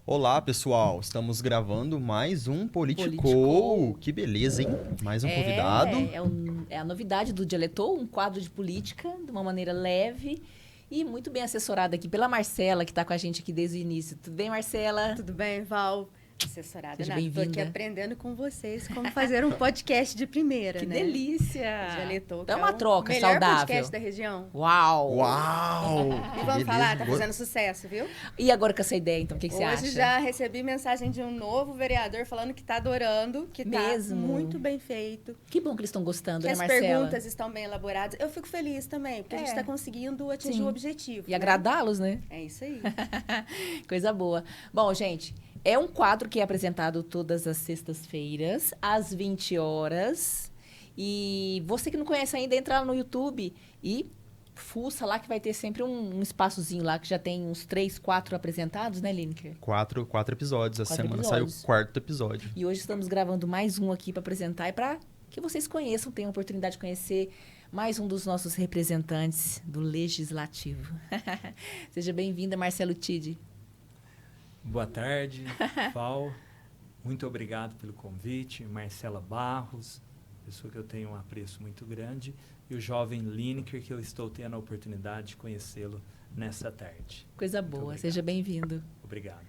Olá, pessoal. Estamos gravando mais um Politicou. Politicou. Que beleza, hein? Mais um convidado. É a novidade do Dialetou, um quadro de política, de uma maneira leve e muito bem assessorada aqui pela Marcela, que está com a gente aqui desde o início. Tudo bem, Marcela? Tudo bem, Val? Assessorada, Seja né? Estou aqui bem-vinda. aprendendo com vocês como fazer um podcast de primeira, Que né? delícia! Dialetou, que É uma o troca melhor saudável. podcast da região. Uau! Uau! E que vamos falar, tá beleza. fazendo sucesso, viu? E agora com essa ideia, então, o que você acha? Hoje já recebi mensagem de um novo vereador falando que tá adorando, que tá Mesmo? muito bem feito, Que bom que eles estão gostando, que né, as Marcela? perguntas estão bem elaboradas. Eu fico feliz também, porque a gente É. está conseguindo atingir Sim. o objetivo. E né? agradá-los, né? É isso aí. Coisa boa. Bom, gente, é um quadro que é apresentado todas as sextas-feiras, às 20 horas. E você que não conhece ainda, entra lá no YouTube e fuça lá que vai ter sempre um espaçozinho lá, que já tem uns 3, 4 apresentados, né, Lineker? Quatro episódios. Essa 4 semana episódios. saiu o quarto episódio. E hoje estamos gravando mais um aqui para apresentar e para que vocês conheçam, tenham a oportunidade de conhecer mais um dos nossos representantes do Legislativo. Seja bem-vinda, Marcelo Tide. Boa tarde, Val. Muito obrigado pelo convite. Marcela Barros, pessoa que eu tenho um apreço muito grande. E o jovem Lineker, que eu estou tendo a oportunidade de conhecê-lo nessa tarde. Coisa Muito boa, obrigado. seja bem-vindo. Obrigado.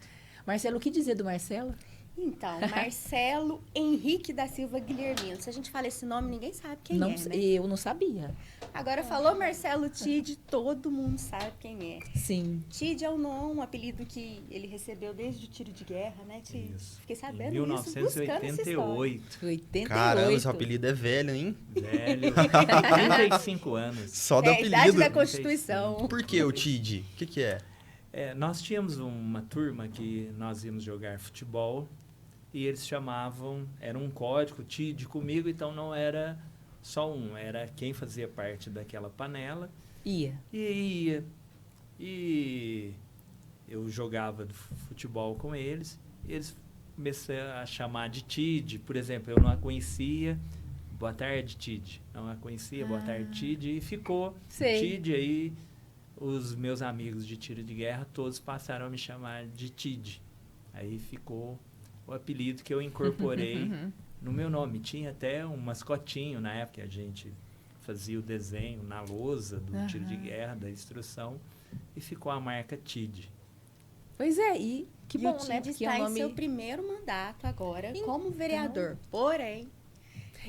Marcelo, o que dizer do Marcelo? Então, Marcelo Henrique da Silva Guilhermino. Se a gente fala esse nome, ninguém sabe quem Não, é, né? eu não sabia. Agora, falou Marcelo Tide, todo mundo sabe quem é. Sim. Tide é um apelido que ele recebeu desde o tiro de guerra, né, Tide? Isso. Fiquei Em sabendo isso, buscando essa história. 1988, 88. Caramba, esse apelido é velho, hein? velho, 35 anos. Só do É a idade apelido. da Constituição. Por que o Tid? O que é? Nós tínhamos uma turma que nós íamos jogar futebol e eles chamavam, era um código, Tide comigo, então não era só um, era quem fazia parte daquela panela. Ia. E eu jogava futebol com eles, e eles começaram a chamar de Tide. Por exemplo, eu não a conhecia, boa tarde, Tide. Não a conhecia, boa tarde, Tide. E ficou Sei. Tide. Aí os meus amigos de tiro de guerra todos passaram a me chamar de Tide. Aí ficou o apelido que eu incorporei no meu nome. Tinha até um mascotinho na época, a gente fazia o desenho na lousa do tiro de guerra, da instrução, e ficou a marca Tide. Pois é, e que E bom, o né? Tide Porque está é um em nome... seu primeiro mandato agora Então. como vereador. Porém,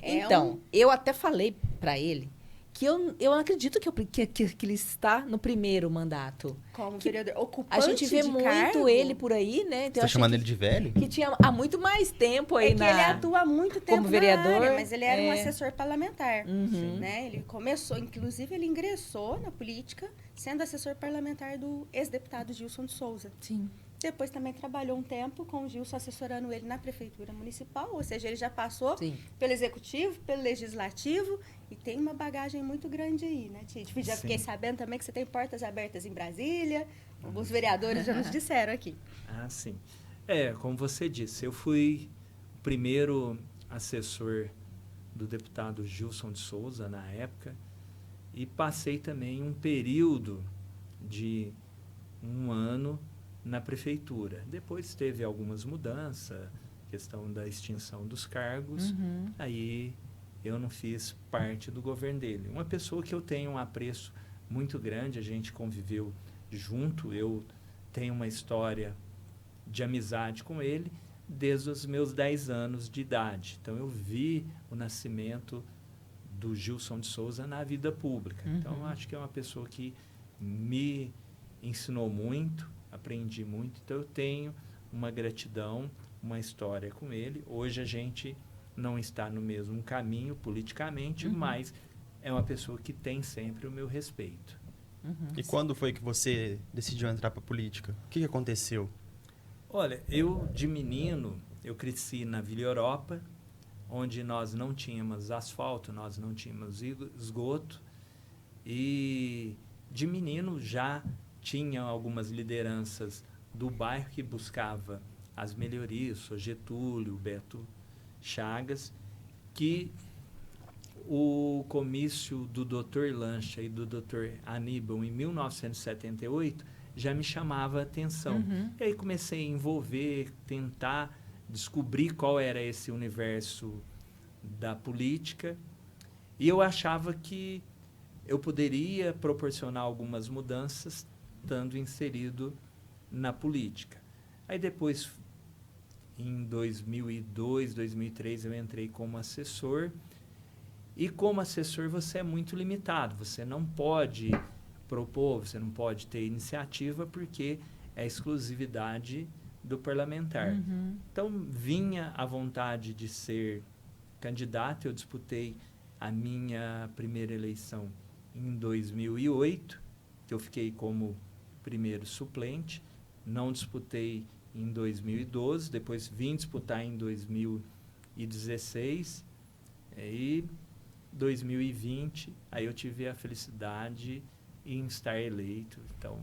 Então, eu até falei pra ele que eu não acredito que ele está no primeiro mandato. como que vereador A ocupante gente vê de muito cargo, ele por aí, né? Então, Você eu tá achei chamando que, ele de velho? que tinha há muito mais tempo aí É que ele atua há muito tempo como vereador, na área, mas ele era um é. assessor parlamentar. Uhum. Né? Ele começou, inclusive ele ingressou na política sendo assessor parlamentar do ex-deputado Gilson de Souza. Sim. Depois também trabalhou um tempo com o Gilson assessorando ele na prefeitura municipal, ou seja, ele já passou Sim. pelo executivo, pelo legislativo e tem uma bagagem muito grande aí, né, Tite? Já Sim. fiquei sabendo também que você tem portas abertas em Brasília, alguns vereadores já nos disseram aqui. Ah, sim. Como você disse, eu fui o primeiro assessor do deputado Gilson de Souza na época e passei também um período de 1 ano na prefeitura. Depois teve algumas mudanças, questão da extinção dos cargos, Uhum. aí eu não fiz parte do governo dele. Uma pessoa que eu tenho um apreço muito grande, a gente conviveu junto, eu tenho uma história de amizade com ele desde os meus 10 anos de idade. Então, eu vi o nascimento do Gilson de Souza na vida pública. Então, eu acho que é uma pessoa que me ensinou muito, aprendi muito. Então, eu tenho uma gratidão, uma história com ele. Hoje, a gente não está no mesmo caminho politicamente, mas é uma pessoa que tem sempre o meu respeito. E quando foi que você decidiu entrar pra política? O que aconteceu? Olha, eu de menino, eu cresci na Vila Europa, onde nós não tínhamos asfalto, nós não tínhamos esgoto, e de menino já tinha algumas lideranças do bairro que buscava as melhorias, o Getúlio, o Beto Chagas, que o comício do Dr. Lancha e do Dr. Aníbal em 1978 já me chamava a atenção. Uhum. E aí comecei a envolver, tentar descobrir qual era esse universo da política. E eu achava que eu poderia proporcionar algumas mudanças estando inserido na política. Aí depois, em 2002, 2003, eu entrei como assessor. E como assessor você é muito limitado. Você não pode propor, você não pode ter iniciativa porque é exclusividade do parlamentar. Uhum. Então, vinha a vontade de ser candidato. Eu disputei a minha primeira eleição em 2008, que eu fiquei como primeiro suplente. Não disputei em 2012, depois vim disputar em 2016 e 2020, aí eu tive a felicidade em estar eleito. Então,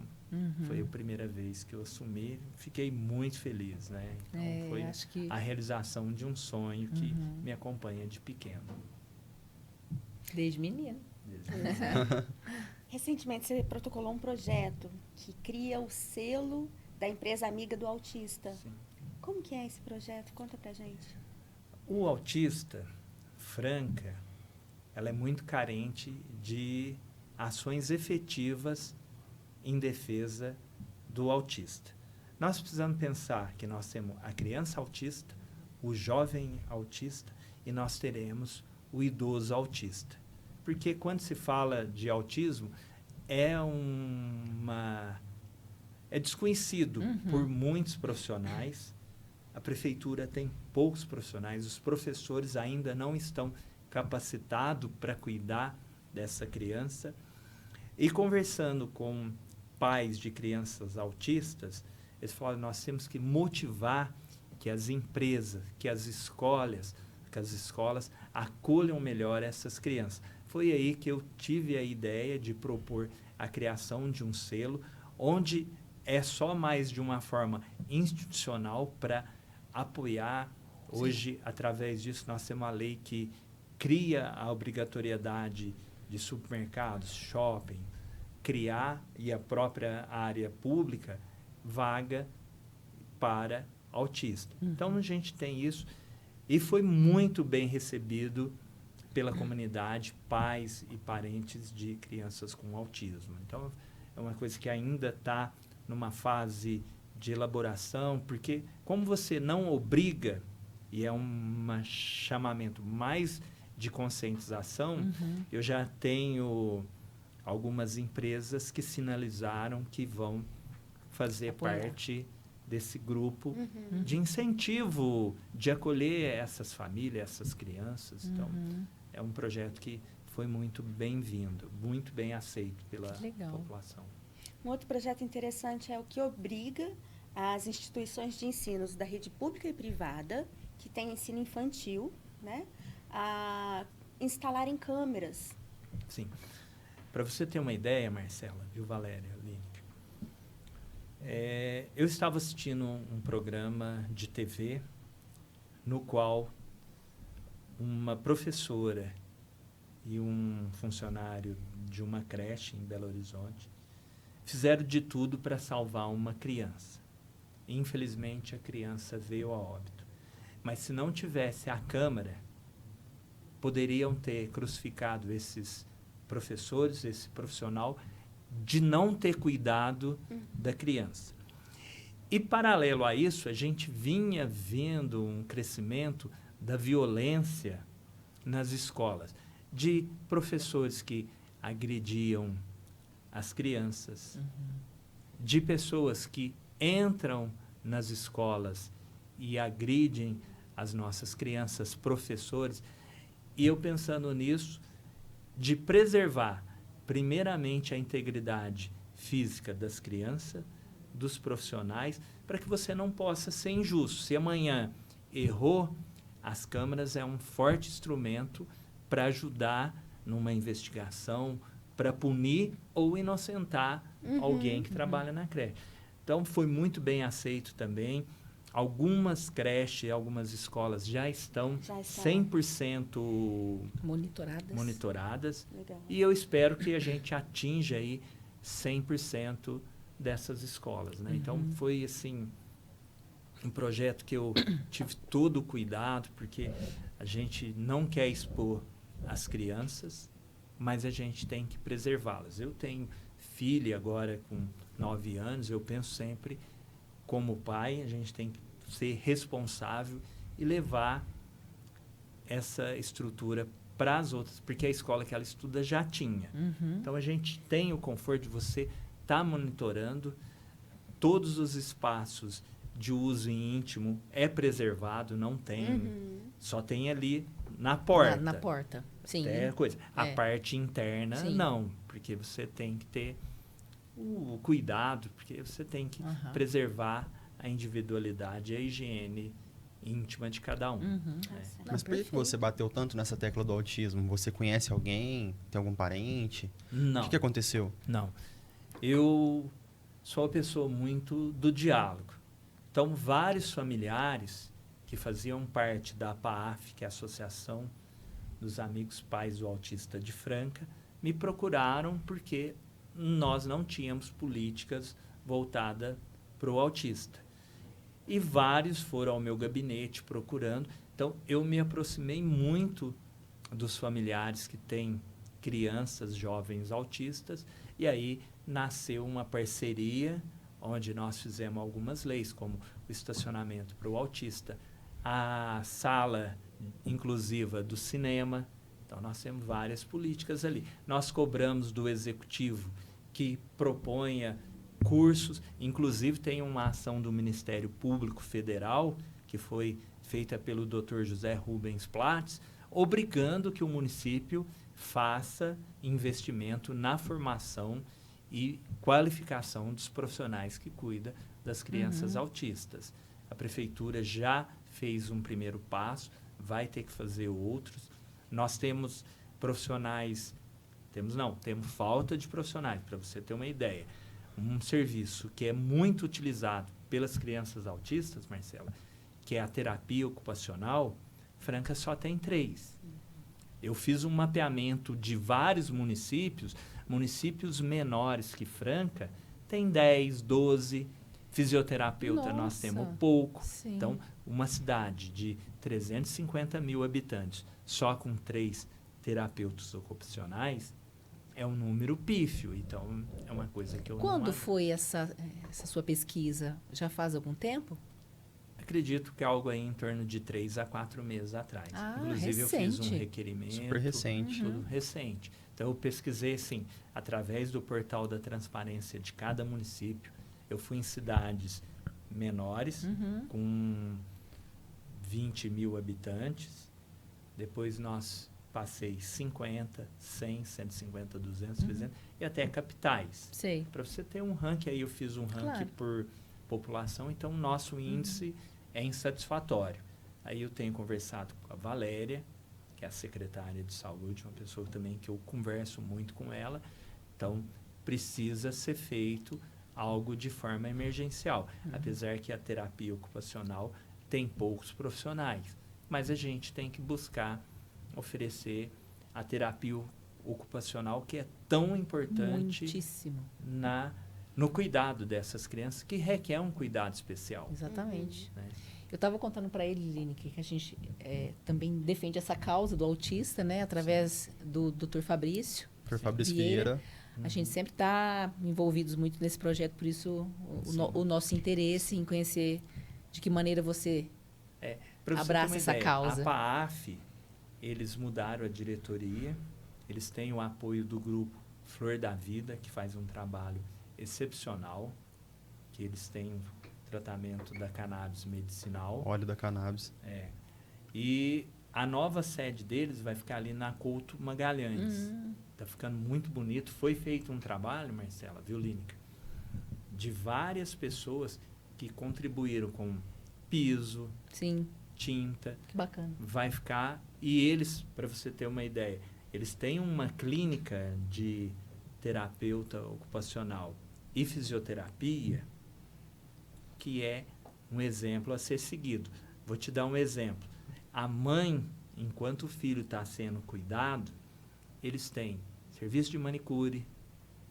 foi a primeira vez que eu assumi. Fiquei muito feliz, né? Então, foi acho que... a realização de um sonho que me acompanha de pequeno. Desde menino. Recentemente você protocolou um projeto que cria o selo da empresa amiga do autista. Sim. Como que é esse projeto? Conta pra gente. O autista, Franca, ela é muito carente de ações efetivas em defesa do autista. Nós precisamos pensar que nós temos a criança autista, o jovem autista e nós teremos o idoso autista. Porque quando se fala de autismo, é desconhecido por muitos profissionais. A prefeitura tem poucos profissionais, os professores ainda não estão capacitados para cuidar dessa criança. E conversando com pais de crianças autistas, eles falaram: nós temos que motivar que as empresas, que as escolas acolham melhor essas crianças. Foi aí que eu tive a ideia de propor a criação de um selo, onde é só mais de uma forma institucional para apoiar. Hoje, através disso, nós temos uma lei que cria a obrigatoriedade de supermercados, shopping, criar, e a própria área pública, vaga para autista. Então, a gente tem isso e foi muito bem recebido pela comunidade, pais e parentes de crianças com autismo. Então, é uma coisa que ainda está numa fase de elaboração, porque como você não obriga, e é um chamamento mais de conscientização, eu já tenho algumas empresas que sinalizaram que vão fazer parte desse grupo de incentivo, de acolher essas famílias, essas crianças. Então, é um projeto que foi muito bem-vindo, muito bem aceito pela população. Um outro projeto interessante é o que obriga as instituições de ensino da rede pública e privada, que tem ensino infantil, né, a instalarem câmeras. Sim. Para você ter uma ideia, Marcela, viu, Valéria, Lineker? Eu estava assistindo um programa de TV no qual uma professora e um funcionário de uma creche em Belo Horizonte fizeram de tudo para salvar uma criança. Infelizmente, a criança veio a óbito. Mas se não tivesse a câmera, poderiam ter crucificado esses professores, esse profissional, de não ter cuidado da criança. E, paralelo a isso, a gente vinha vendo um crescimento da violência nas escolas, de professores que agrediam as crianças, de pessoas que entram nas escolas e agridem as nossas crianças, professores. E eu pensando nisso, de preservar, primeiramente, a integridade física das crianças, dos profissionais, para que você não possa ser injusto. Se amanhã errou, as câmeras é um forte instrumento para ajudar numa investigação, para punir ou inocentar alguém que trabalha na creche. Então, foi muito bem aceito também. Algumas creches, algumas escolas já estão 100% monitoradas. Legal. E eu espero que a gente atinja aí 100% dessas escolas, né? Então, foi, assim, um projeto que eu tive todo o cuidado, porque a gente não quer expor as crianças, mas a gente tem que preservá-las. Eu tenho filha agora com 9 anos, eu penso sempre, como pai, a gente tem que ser responsável e levar essa estrutura para as outras, porque a escola que ela estuda já tinha. Então, a gente tem o conforto de você estar monitorando todos os espaços de uso íntimo, é preservado, não tem, só tem ali na porta. Na porta, sim. É coisa. A parte interna, Sim. não, porque você tem que ter o cuidado, porque você tem que preservar a individualidade e a higiene íntima de cada um. né? Mas por que você bateu tanto nessa tecla do autismo? Você conhece alguém? Tem algum parente? Não. O que aconteceu? Não. Eu sou uma pessoa muito do diálogo. Então, vários familiares que faziam parte da APAAF, que é a Associação dos Amigos Pais do Autista de Franca, me procuraram porque nós não tínhamos políticas voltadas para o autista. E vários foram ao meu gabinete procurando. Então, eu me aproximei muito dos familiares que têm crianças, jovens autistas, e aí nasceu uma parceria onde nós fizemos algumas leis, como o estacionamento para o autista, a sala inclusiva do cinema. Então, nós temos várias políticas ali. Nós cobramos do executivo que proponha cursos, inclusive tem uma ação do Ministério Público Federal, que foi feita pelo Dr. José Rubens Platts, obrigando que o município faça investimento na formação e qualificação dos profissionais que cuidam das crianças autistas. A prefeitura já fez um primeiro passo, vai ter que fazer outros. Nós temos profissionais, temos falta de profissionais, para você ter uma ideia. Um serviço que é muito utilizado pelas crianças autistas, Marcela, que é a terapia ocupacional, Franca só tem 3. Eu fiz um mapeamento de vários municípios menores que Franca tem 10, 12, fisioterapeuta nós temos pouco. Sim. Então, uma cidade de 350 mil habitantes, só com 3 terapeutas ocupacionais, é um número pífio. Então, é uma coisa que eu Quando não foi essa sua pesquisa? Já faz algum tempo? acredito que é algo aí em torno de 3 a 4 meses atrás. Ah, Inclusive, eu fiz um recente. requerimento. Super recente. Tudo recente. Então, eu pesquisei, assim, através do portal da transparência de cada município. Eu fui em cidades menores, com 20 mil habitantes. Depois, nós passei 50, 100, 150, 200, 300, e até capitais. Sei. Para você ter um ranking, aí eu fiz um ranking Claro. por população, então o nosso índice é insatisfatório. Aí eu tenho conversado com a Valéria, que é a secretária de saúde, uma pessoa também que eu converso muito com ela. Então, precisa ser feito algo de forma emergencial, apesar que a terapia ocupacional tem poucos profissionais, mas a gente tem que buscar oferecer a terapia ocupacional, que é tão importante Muitíssimo. no cuidado dessas crianças, que requer um cuidado especial. Exatamente. Né? Eu estava contando para ele, Lineker, que a gente também defende essa causa do autista, né? Através do Dr. Fabrício. Por Fabrício Vieira. Vieira. A gente sempre está envolvidos muito nesse projeto, por isso o nosso interesse em conhecer de que maneira você Pra você abraça ter uma essa ideia, causa. A PAAF, eles mudaram a diretoria, eles têm o apoio do grupo Flor da Vida, que faz um trabalho excepcional, que eles têm o tratamento da cannabis medicinal. Óleo da cannabis. E a nova sede deles vai ficar ali na Couto Magalhães. Está ficando muito bonito. Foi feito um trabalho, Marcela, viu, Lineker, de várias pessoas que contribuíram com piso, Sim, tinta. que bacana. Vai ficar... E eles, para você ter uma ideia, eles têm uma clínica de terapeuta ocupacional e fisioterapia que é um exemplo a ser seguido. Vou te dar um exemplo. A mãe, enquanto o filho está sendo cuidado, eles têm serviço de manicure,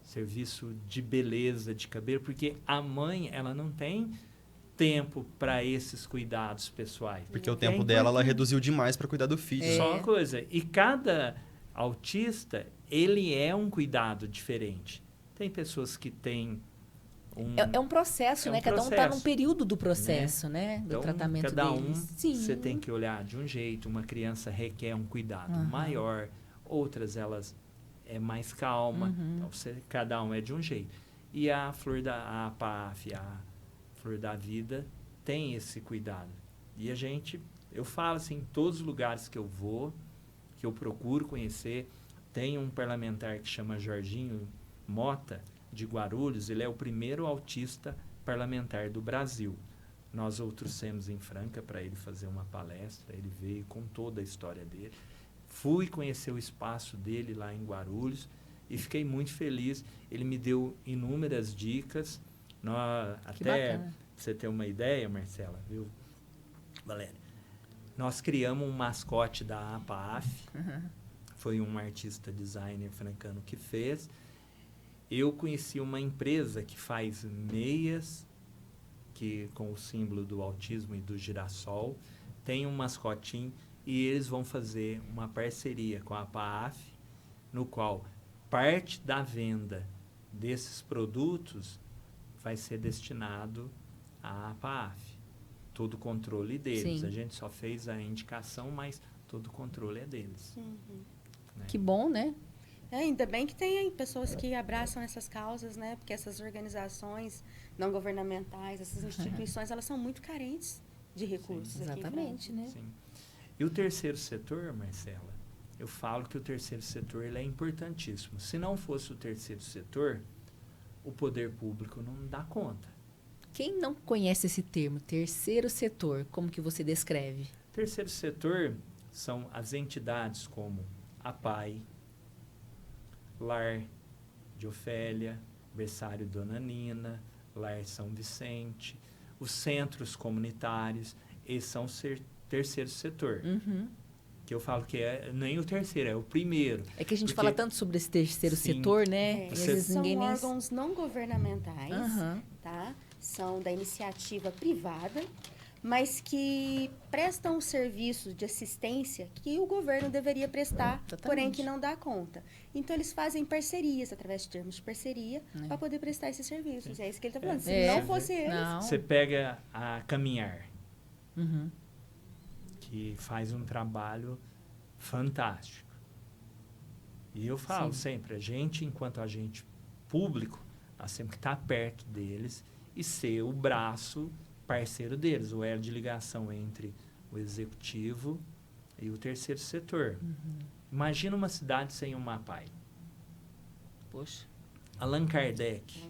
serviço de beleza de cabelo, porque a mãe, ela não tem tempo para esses cuidados pessoais. Porque o tempo dela, ela reduziu demais para cuidar do filho. Só uma coisa, e cada autista, ele é um cuidado diferente. Tem pessoas que têm É um processo, né? Cada um está num período do processo, né? Do então, tratamento cada deles. Sim. Você tem que olhar de um jeito. Uma criança requer um cuidado maior, outras elas é mais calma. Então, cada um é de um jeito. E a PAF, a Flor da Vida, tem esse cuidado. E eu falo assim, em todos os lugares que eu vou, que eu procuro conhecer, tem um parlamentar que chama Jorginho Mota, de Guarulhos. Ele é o primeiro autista parlamentar do Brasil. Nós o trouxemos em Franca para ele fazer uma palestra, ele veio com toda a história dele. Fui conhecer o espaço dele lá em Guarulhos e fiquei muito feliz. Ele me deu inúmeras dicas. Até para você ter uma ideia, Marcela, viu, Valéria? Nós criamos um mascote da APAF. Foi um artista designer francano que fez. Eu conheci uma empresa que faz meias com o símbolo do autismo e do girassol. Tem um mascotinho e eles vão fazer uma parceria com a PAF, no qual parte da venda desses produtos vai ser destinado à PAF. Todo o controle deles. Sim. A gente só fez a indicação, mas todo o controle é deles. Né? Que bom, né? Ainda bem que tem pessoas que abraçam essas causas, né? Porque essas organizações não governamentais, essas instituições, elas são muito carentes de recursos. Sim, exatamente, né? Sim. E o terceiro setor, Marcela, eu falo que o terceiro setor ele é importantíssimo. Se não fosse o terceiro setor, o poder público não dá conta. Quem não conhece esse termo, terceiro setor, como que você descreve? Terceiro setor são as entidades como a PAI, Lar de Ofélia, Berçário Dona Nina, Lar São Vicente, os centros comunitários, esses são o terceiro setor. Que eu falo que nem o terceiro, é o primeiro. É que a gente fala tanto sobre esse terceiro setor, né? E às vezes são órgãos não governamentais, tá? São da iniciativa privada, mas que prestam serviços de assistência que o governo deveria prestar, porém que não dá conta. Então, eles fazem parcerias, através de termos de parceria, para poder prestar esses serviços. É isso que ele está falando. Se não fosse eles... Você pega a Caminhar, que faz um trabalho fantástico. E eu falo sempre, enquanto agente público, nós temos que estar perto deles e ser o braço parceiro deles, o elo de ligação entre o executivo e o terceiro setor. Imagina uma cidade sem uma PAI. Poxa. Allan Kardec.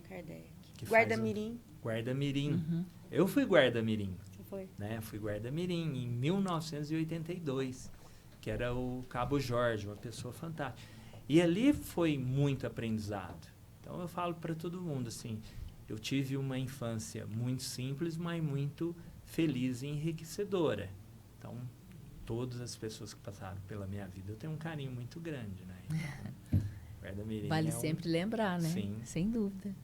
Guarda-mirim. Guarda-mirim. Eu fui guarda-mirim. Você foi? Né? Fui guarda-mirim em 1982, que era o Cabo Jorge, uma pessoa fantástica. E ali foi muito aprendizado. Então, eu falo para todo mundo, assim, eu tive uma infância muito simples, mas muito feliz e enriquecedora. Então, todas as pessoas que passaram pela minha vida, eu tenho um carinho muito grande, né? Então, guarda-mirim vale sempre lembrar, né? Sim. Sem dúvida.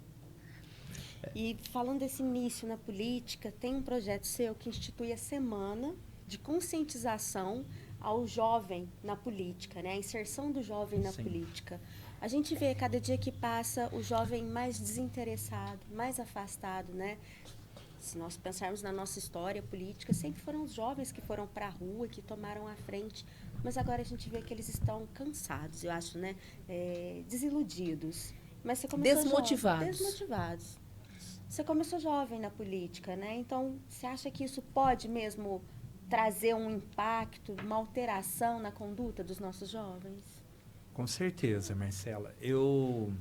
E falando desse início na política, tem um projeto seu que institui a semana de conscientização ao jovem na política, né? A inserção do jovem na política. A gente vê cada dia que passa o jovem mais desinteressado, mais afastado, né? Se nós pensarmos na nossa história política, sempre foram os jovens que foram para a rua, que tomaram a frente. Mas agora a gente vê que eles estão cansados, eu acho, né? Desiludidos. Mas você começou desmotivados. Você começou jovem na política, né? Então, você acha que isso pode mesmo trazer um impacto, uma alteração na conduta dos nossos jovens? Com certeza, Marcela. Eu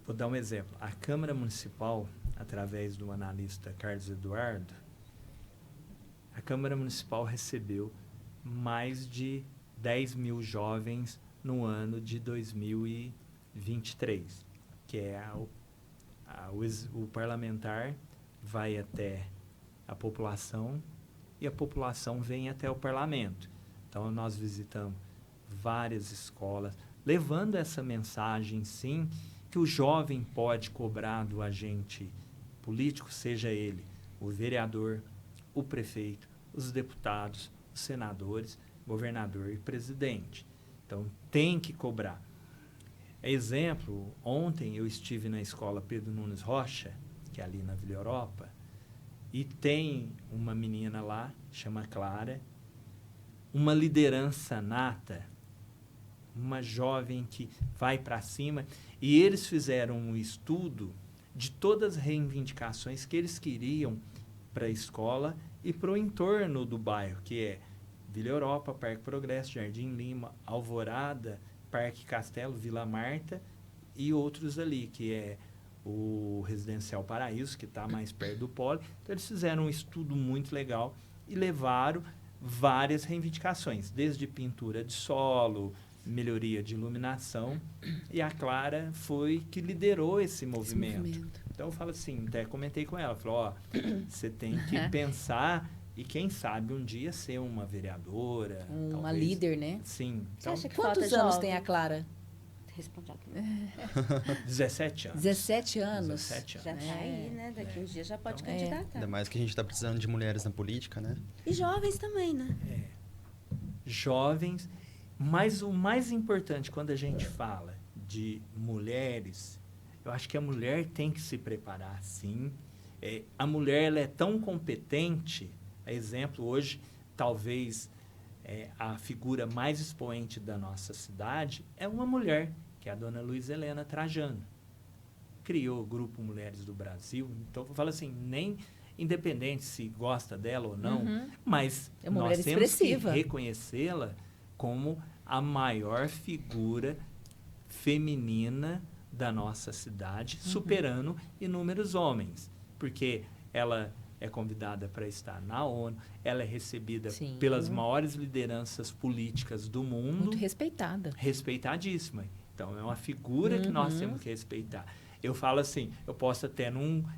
vou dar um exemplo. A Câmara Municipal, através do analista Carlos Eduardo, a Câmara Municipal recebeu mais de 10 mil jovens no ano de 2023, que é o parlamentar vai até a população e a população vem até o parlamento. Então, nós visitamos várias escolas, levando essa mensagem, sim, que o jovem pode cobrar do agente político, seja ele o vereador, o prefeito, os deputados, os senadores, governador e presidente. Então, tem que cobrar. Exemplo, ontem eu estive na escola Pedro Nunes Rocha, que é ali na Vila Europa, e tem uma menina lá, chama Clara, uma liderança nata, uma jovem que vai para cima, e eles fizeram um estudo de todas as reivindicações que eles queriam para a escola e para o entorno do bairro, que é Vila Europa, Parque Progresso, Jardim Lima, Alvorada, Parque Castelo, Vila Marta e outros ali, que é o Residencial Paraíso, que está mais perto do polo. Então, eles fizeram um estudo muito legal e levaram várias reivindicações, desde pintura de solo, melhoria de iluminação, e a Clara foi que liderou esse movimento. Então, eu falo assim, até comentei com ela, falou, ó, você tem que pensar e, quem sabe, um dia ser uma vereadora. Uma talvez. líder, né? Sim. Você Então, acha que Quantos falta anos jovem? tem a Clara? Responde ela. 17 anos. 17 anos. 17 Já anos. tá aí, né? Daqui uns dias já pode Então, candidatar. Ainda mais que a gente está precisando de mulheres na política, né? E jovens também, né? Jovens, mas o mais importante quando a gente fala de mulheres, eu acho que a mulher tem que se preparar, sim. A mulher ela é tão competente, exemplo, hoje, talvez a figura mais expoente da nossa cidade é uma mulher, que é a dona Luiza Helena Trajano. Criou o Grupo Mulheres do Brasil, então eu falo assim, nem independente se gosta dela ou não, mas É uma nós mulher temos expressiva. que reconhecê-la como a maior figura feminina da nossa cidade, superando inúmeros homens, porque ela é convidada para estar na ONU, ela é recebida Sim. pelas maiores lideranças políticas do mundo, Muito respeitada. respeitadíssima. Então, é uma figura que nós temos que respeitar. Eu falo assim, eu posso até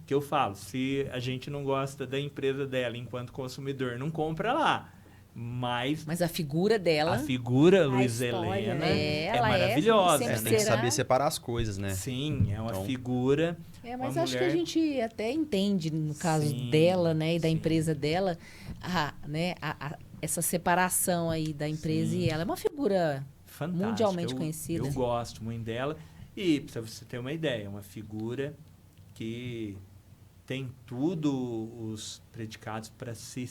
que eu falo, se a gente não gosta da empresa dela enquanto consumidor, não compra lá. Mas Mas a figura dela... a figura Luiz história, Helena né? Ela é, maravilhosa, sempre Tem que será. saber separar as coisas, né? Sim, é uma Então, figura. Mas uma acho que mulher- a gente até entende, no caso Sim, dela, né, e da sim. empresa dela, essa separação aí da empresa Sim. e ela é uma figura Fantástica. mundialmente conhecida. Eu gosto muito dela. E, para você ter uma ideia, é uma figura que tem tudo os predicados para se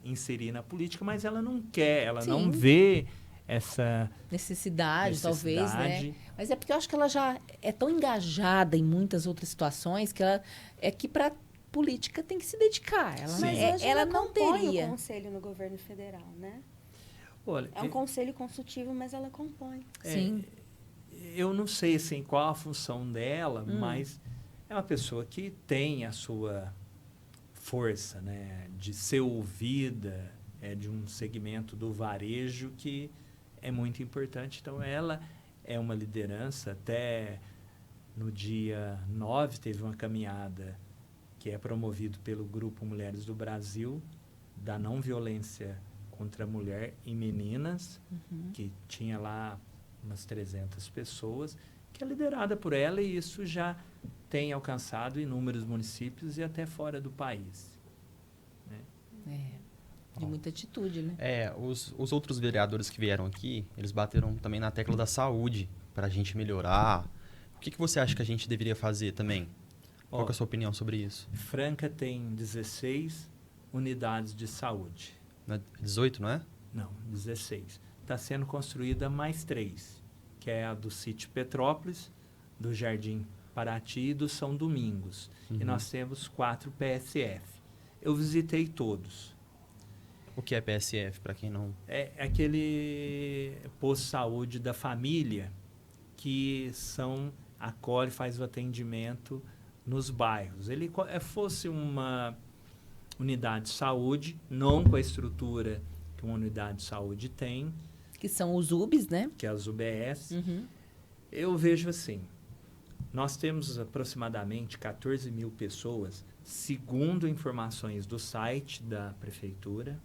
inserir na política, mas ela não quer, ela não Sim. vê essa necessidade, talvez, né? necessidade. Mas é porque eu acho que ela já é tão engajada em muitas outras situações que ela é que para política tem que se dedicar. Ela, Sim. Mas hoje ela ela não compõe teria. o conselho no governo federal, né? Olha, É um conselho consultivo, mas ela compõe. Sim. eu não sei assim, qual a função dela, mas é uma pessoa que tem a sua força, né, de ser ouvida, de um segmento do varejo que é muito importante. Então, ela é uma liderança. Até no dia 9 teve uma caminhada que é promovido pelo Grupo Mulheres do Brasil, da não violência contra a mulher e meninas, que tinha lá umas 300 pessoas, que é liderada por ela, e isso já tem alcançado inúmeros municípios e até fora do país. De muita atitude, né? Os outros vereadores que vieram aqui, eles bateram também na tecla da saúde, para a gente melhorar. O que você acha que a gente deveria fazer também? Qual que é a sua opinião sobre isso? Franca tem 16 unidades de saúde. 18, não é? Não, 16. Está sendo construída mais 3, que é a do Sítio Petrópolis, do Jardim Paraty e do São Domingos. E nós temos 4 PSF. Eu visitei todos. O que é PSF, para quem não... É aquele posto de saúde da família que acolhe, faz o atendimento nos bairros. Ele fosse uma unidade de saúde, não com a estrutura que uma unidade de saúde tem, Que são os UBS, né? que é as UBS. Eu vejo assim, nós temos aproximadamente 14 mil pessoas, segundo informações do site da prefeitura,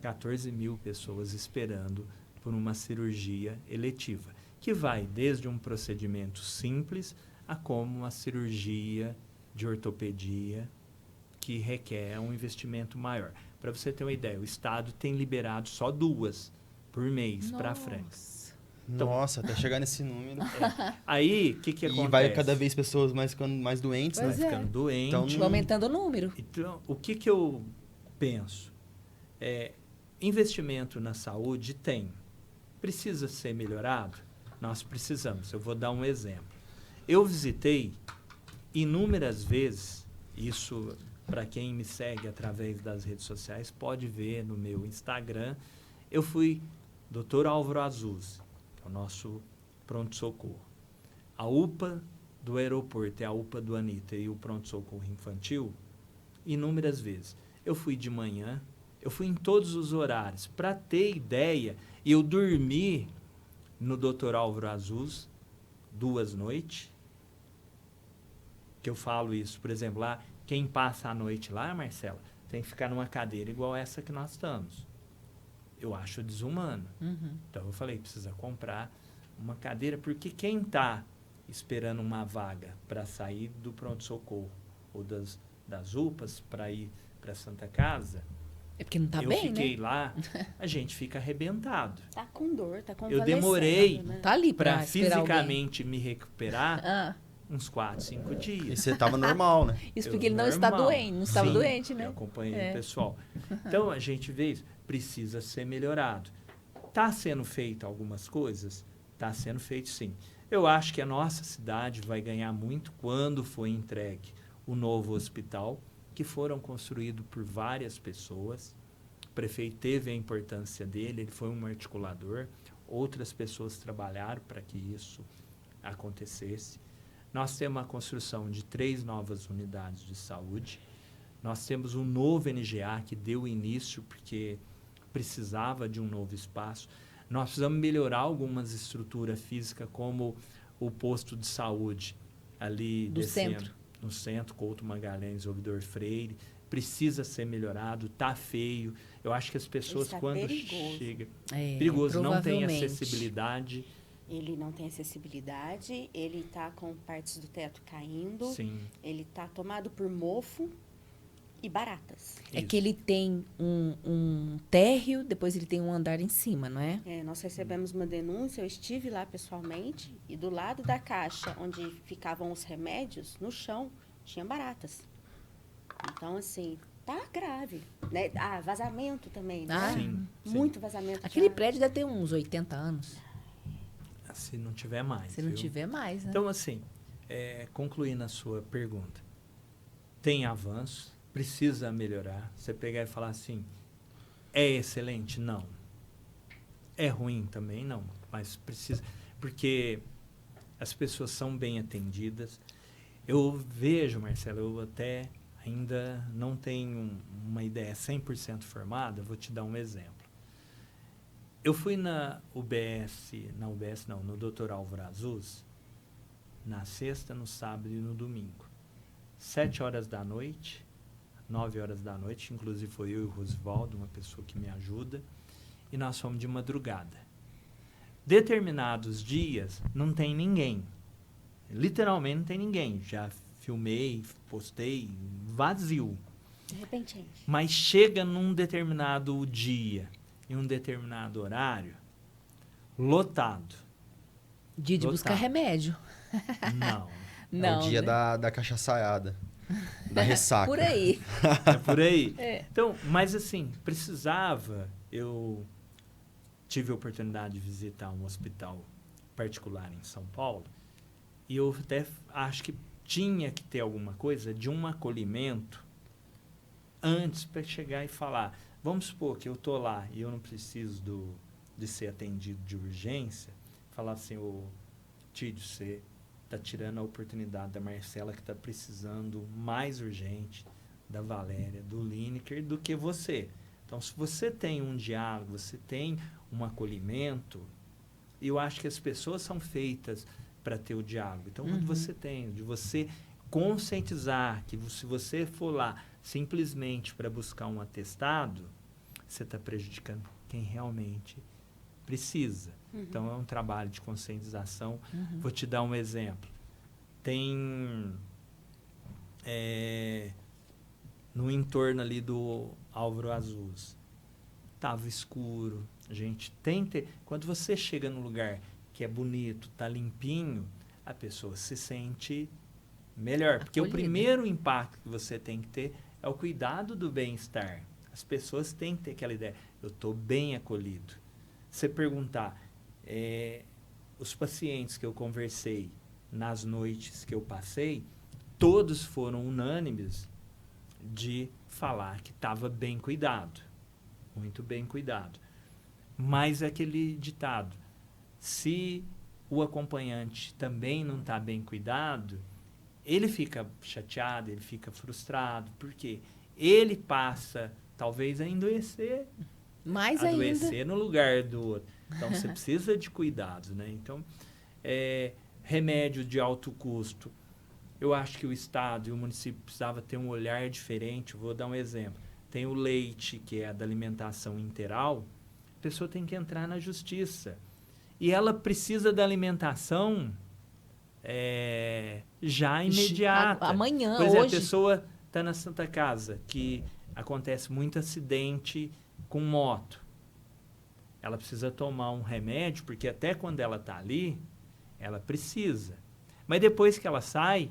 14 mil pessoas esperando por uma cirurgia eletiva, que vai desde um procedimento simples a como uma cirurgia de ortopedia que requer um investimento maior. Para você ter uma ideia, o Estado tem liberado só 2 por mês para frente. Então, Nossa, até chegar nesse número. Aí, o que acontece? E vai cada vez pessoas ficando mais doentes, Pois né? é. Ficando doente. Então, Vai aumentando o número. Então, o que eu penso? Investimento na saúde tem. Precisa ser melhorado? Nós precisamos. Eu vou dar um exemplo. Eu visitei inúmeras vezes, isso para quem me segue através das redes sociais pode ver no meu Instagram, eu fui Dr. Álvaro Azuz, que é o nosso pronto-socorro. A UPA do aeroporto é a UPA do Anitta e o pronto-socorro infantil, inúmeras vezes. Eu fui de manhã, eu fui em todos os horários. Para ter ideia, eu dormi no Dr. Álvaro Azuz 2 noites, que eu falo isso, por exemplo, lá, quem passa a noite lá, Marcela, tem que ficar numa cadeira igual essa que nós estamos. Eu acho desumano. Então eu falei, precisa comprar uma cadeira, porque quem está esperando uma vaga para sair do pronto-socorro ou das UPAs para ir para a Santa Casa, É porque não tá eu bem, fiquei né? lá, a gente fica arrebentado. Tá com dor, tá com Eu demorei né? Tá ali pra Para esperar alguém. fisicamente me recuperar Ah, uns 4, 5 E dias. você tava normal, né? isso Eu porque ele não está normal. doente, não estava Sim, doente, né? Eu acompanhei É. o pessoal. Então, a gente vê isso. Precisa ser melhorado. Está sendo feito algumas coisas? Está sendo feito, sim. Eu acho que a nossa cidade vai ganhar muito quando for entregue o novo hospital, que foram construídos por várias pessoas. O prefeito teve a importância dele, ele foi um articulador. Outras pessoas trabalharam para que isso acontecesse. Nós temos a construção de 3 novas unidades de saúde. Nós temos um novo NGA que deu início porque precisava de um novo espaço. Nós precisamos melhorar algumas estruturas físicas, como o posto de saúde ali Do descendo, centro. no centro, Couto Magalhães, Ouvidor Freire. Precisa ser melhorado, tá feio. Eu acho que as pessoas, Está quando perigoso. chegam... É, perigoso, não tem provavelmente. acessibilidade. Ele não tem acessibilidade, ele está com partes do teto caindo, Sim. ele está tomado por mofo e baratas. É Isso. que ele tem um térreo, depois ele tem um andar em cima, não é? Nós recebemos uma denúncia, eu estive lá pessoalmente, e do lado da caixa onde ficavam os remédios, no chão, tinha baratas. Então, assim, tá grave. Né? Vazamento também, né? Ah, Sim, sim. Muito vazamento. Aquele já. prédio deve ter uns 80 anos. Se não tiver mais. Se não viu? tiver mais, né? Então, assim, concluindo a sua pergunta, tem avanço, precisa melhorar. Você pegar e falar assim, é excelente? Não. É ruim também? Não. Mas precisa, porque as pessoas são bem atendidas. Eu vejo, Marcelo, eu até ainda não tenho uma ideia 100% formada, vou te dar um exemplo. Eu fui no Dr. Álvaro Azuz, na sexta, no sábado e no domingo. 7 horas da noite, 9 horas da noite, inclusive foi eu e o Rosvaldo, uma pessoa que me ajuda, e nós fomos de madrugada. Determinados dias, não tem ninguém. Literalmente não tem ninguém. Já filmei, postei, vazio. De repente, gente. Mas chega num determinado dia, em um determinado horário, lotado. Dia de buscar lotado. remédio. Não. Não, É o dia né? da cachaçaiada. Da ressaca. Por aí. É por aí. É. Então, mas assim, precisava. Eu tive a oportunidade de visitar um hospital particular em São Paulo e eu até acho que tinha que ter alguma coisa de um acolhimento antes para chegar e falar. Vamos supor que eu estou lá e eu não preciso de ser atendido de urgência. Falar assim, ô Tídio, você está tirando a oportunidade da Marcela que está precisando mais urgente, da Valéria, do Lineker, do que você. Então, se você tem um diálogo, você tem um acolhimento, eu acho que as pessoas são feitas para ter o diálogo. Então, quando você tem, de você conscientizar que se você for lá simplesmente para buscar um atestado, você está prejudicando quem realmente precisa. Então, é um trabalho de conscientização. Vou te dar um exemplo. Tem, no entorno ali do Álvaro Azuz, estava escuro. A gente tem que ter... Quando você chega num lugar que é bonito, está limpinho, a pessoa se sente melhor. Porque o primeiro impacto que você tem que ter é o cuidado do bem-estar. As pessoas têm que ter aquela ideia, eu estou bem acolhido. Você perguntar, os pacientes que eu conversei nas noites que eu passei, todos foram unânimes de falar que estava bem cuidado, muito bem cuidado. Mas é aquele ditado, se o acompanhante também não está bem cuidado, ele fica chateado, ele fica frustrado, porque ele passa, talvez, a adoecer no lugar do outro. Então, você precisa de cuidados, né? Então, remédio de alto custo. Eu acho que o Estado e o município precisavam ter um olhar diferente. Vou dar um exemplo. Tem o leite, que é da alimentação integral. A pessoa tem que entrar na justiça. E ela precisa da alimentação já imediata. Amanhã, Por exemplo, hoje. a pessoa está na Santa Casa, que acontece muito acidente com moto. Ela precisa tomar um remédio, porque até quando ela está ali, ela precisa. Mas depois que ela sai,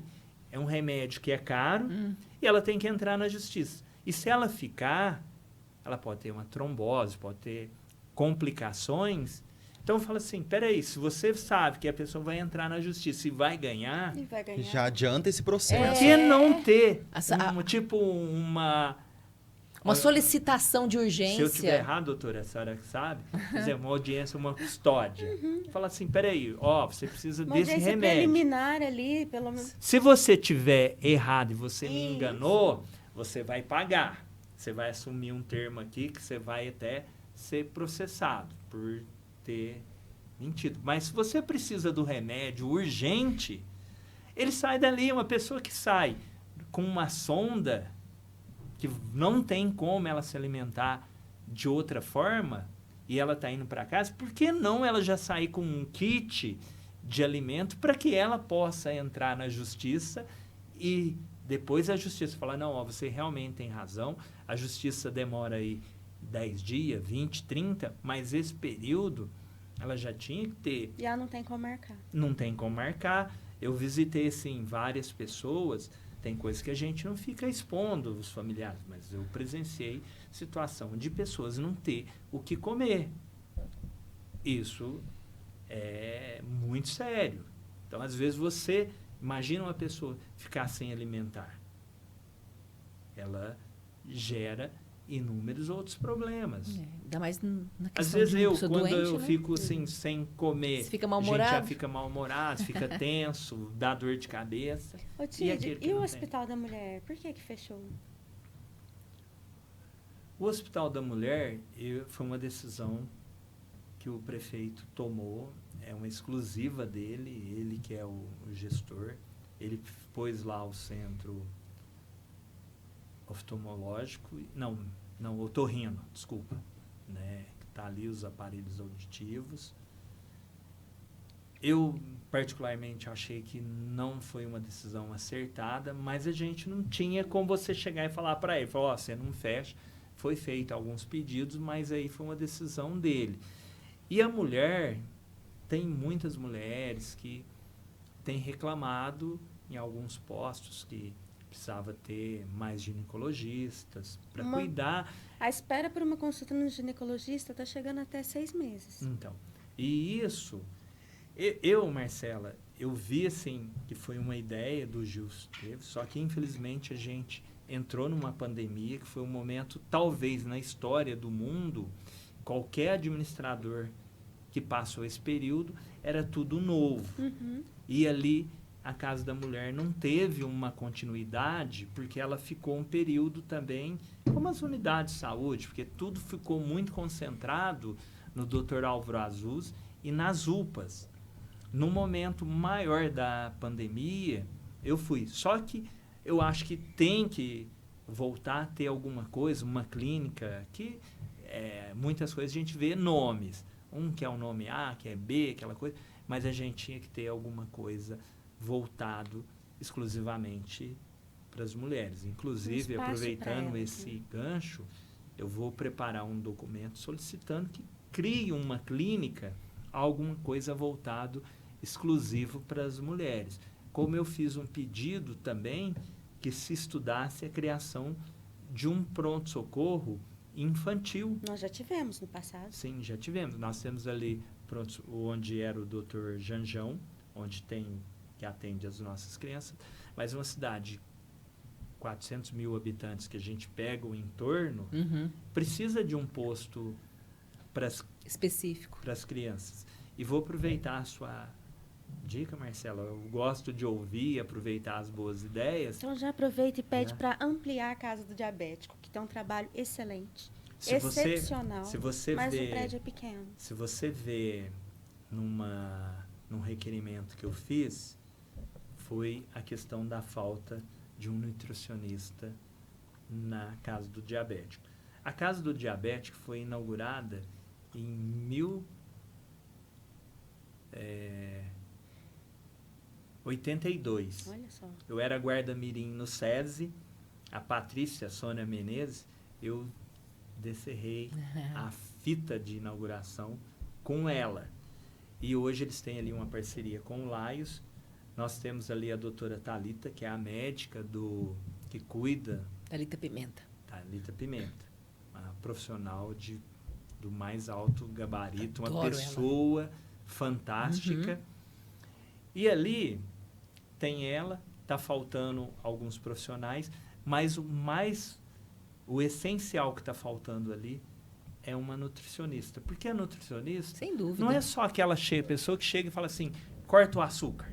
é um remédio que é caro e ela tem que entrar na justiça. E se ela ficar, ela pode ter uma trombose, pode ter complicações. Então, fala assim, peraí, se você sabe que a pessoa vai entrar na justiça e vai ganhar... Já adianta esse processo. Por que não ter uma solicitação de urgência? Se eu estiver errado, doutora, a senhora que sabe, dizer, uma audiência, uma custódia. Fala assim, peraí, você precisa desse remédio. Uma preliminar ali, pelo menos. Se você estiver errado e você me enganou, você vai pagar. Você vai assumir um termo aqui que você vai até ser processado por ter mentido. Mas se você precisa do remédio urgente, ele sai dali. Uma pessoa que sai com uma sonda, que não tem como ela se alimentar de outra forma, e ela está indo para casa, por que não ela já sair com um kit de alimento para que ela possa entrar na justiça e depois a justiça falar, não, você realmente tem razão, a justiça demora aí 10 dias, 20, 30, mas esse período ela já tinha que ter. E ela não tem como marcar. Não tem como marcar. Eu visitei, assim, várias pessoas. Tem coisas que a gente não fica expondo os familiares, mas eu presenciei situação de pessoas não ter o que comer. Isso é muito sério. Então, às vezes, você imagina uma pessoa ficar sem alimentar. Ela gera inúmeros outros problemas. Ainda mais na questão às vezes de uma pessoa quando doente, eu né? fico assim, sem comer, Você fica a mal-humorado? gente já fica mal-humorado, fica tenso, dá dor de cabeça. Ô, Tid, e o o Hospital da Mulher, por que fechou? O Hospital da Mulher foi uma decisão que o prefeito tomou, é uma exclusiva dele, ele que é o gestor, ele pôs lá o centro oftalmológico, não, otorrino, desculpa, né, que está ali os aparelhos auditivos. Eu, particularmente, achei que não foi uma decisão acertada, mas a gente não tinha como você chegar e falar para ele, falar, você não fecha, foi feito alguns pedidos, mas aí foi uma decisão dele. E a mulher, tem muitas mulheres que têm reclamado em alguns postos que precisava ter mais ginecologistas para cuidar. A espera por uma consulta no ginecologista está chegando até 6 meses. Então, e isso, Marcela, eu vi assim que foi uma ideia do Gil Esteves, só que infelizmente a gente entrou numa pandemia que foi um momento, talvez na história do mundo, qualquer administrador que passou esse período, era tudo novo. E ali a Casa da Mulher não teve uma continuidade, porque ela ficou um período também, como as unidades de saúde, porque tudo ficou muito concentrado no Dr. Álvaro Azuz e nas UPAs. No momento maior da pandemia, eu fui. Só que eu acho que tem que voltar a ter alguma coisa, uma clínica, que muitas coisas a gente vê nomes. Um que é o nome A, que é B, aquela coisa, mas a gente tinha que ter alguma coisa voltado exclusivamente para as mulheres. Inclusive, espaço aproveitando pra elas, esse gancho, eu vou preparar um documento solicitando que crie uma clínica, alguma coisa voltado exclusivo para as mulheres. Como eu fiz um pedido também que se estudasse a criação de um pronto-socorro infantil. Nós já tivemos no passado. Sim, já tivemos. Nós temos ali pronto, onde era o Dr. Janjão, onde tem que atende as nossas crianças, mas uma cidade de 400 mil habitantes que a gente pega o entorno, precisa de um posto para Específico. as crianças. E vou aproveitar a sua dica, Marcela. Eu gosto de ouvir e aproveitar as boas ideias. Então já aproveita e pede Né? para ampliar a Casa do Diabético, que tem um trabalho excelente, Se você, excepcional, se você mas vê, o prédio é pequeno. se você vê num requerimento que eu fiz, foi a questão da falta de um nutricionista na Casa do Diabético. A Casa do Diabético foi inaugurada em 1982. Olha só. Eu era guarda-mirim no SESI, a Patrícia Sônia Menezes, eu descerrei a fita de inauguração com ela. E hoje eles têm ali uma parceria com o Laios. Nós temos ali a doutora Thalita, que é a médica que cuida, Thalita Pimenta. Thalita Pimenta, uma profissional do mais alto gabarito, uma Adoro pessoa fantástica. E ali tem ela, está faltando alguns profissionais, mas o essencial que está faltando ali é uma nutricionista. Porque a nutricionista Sem dúvida. não é só aquela pessoa que chega e fala assim, corta o açúcar,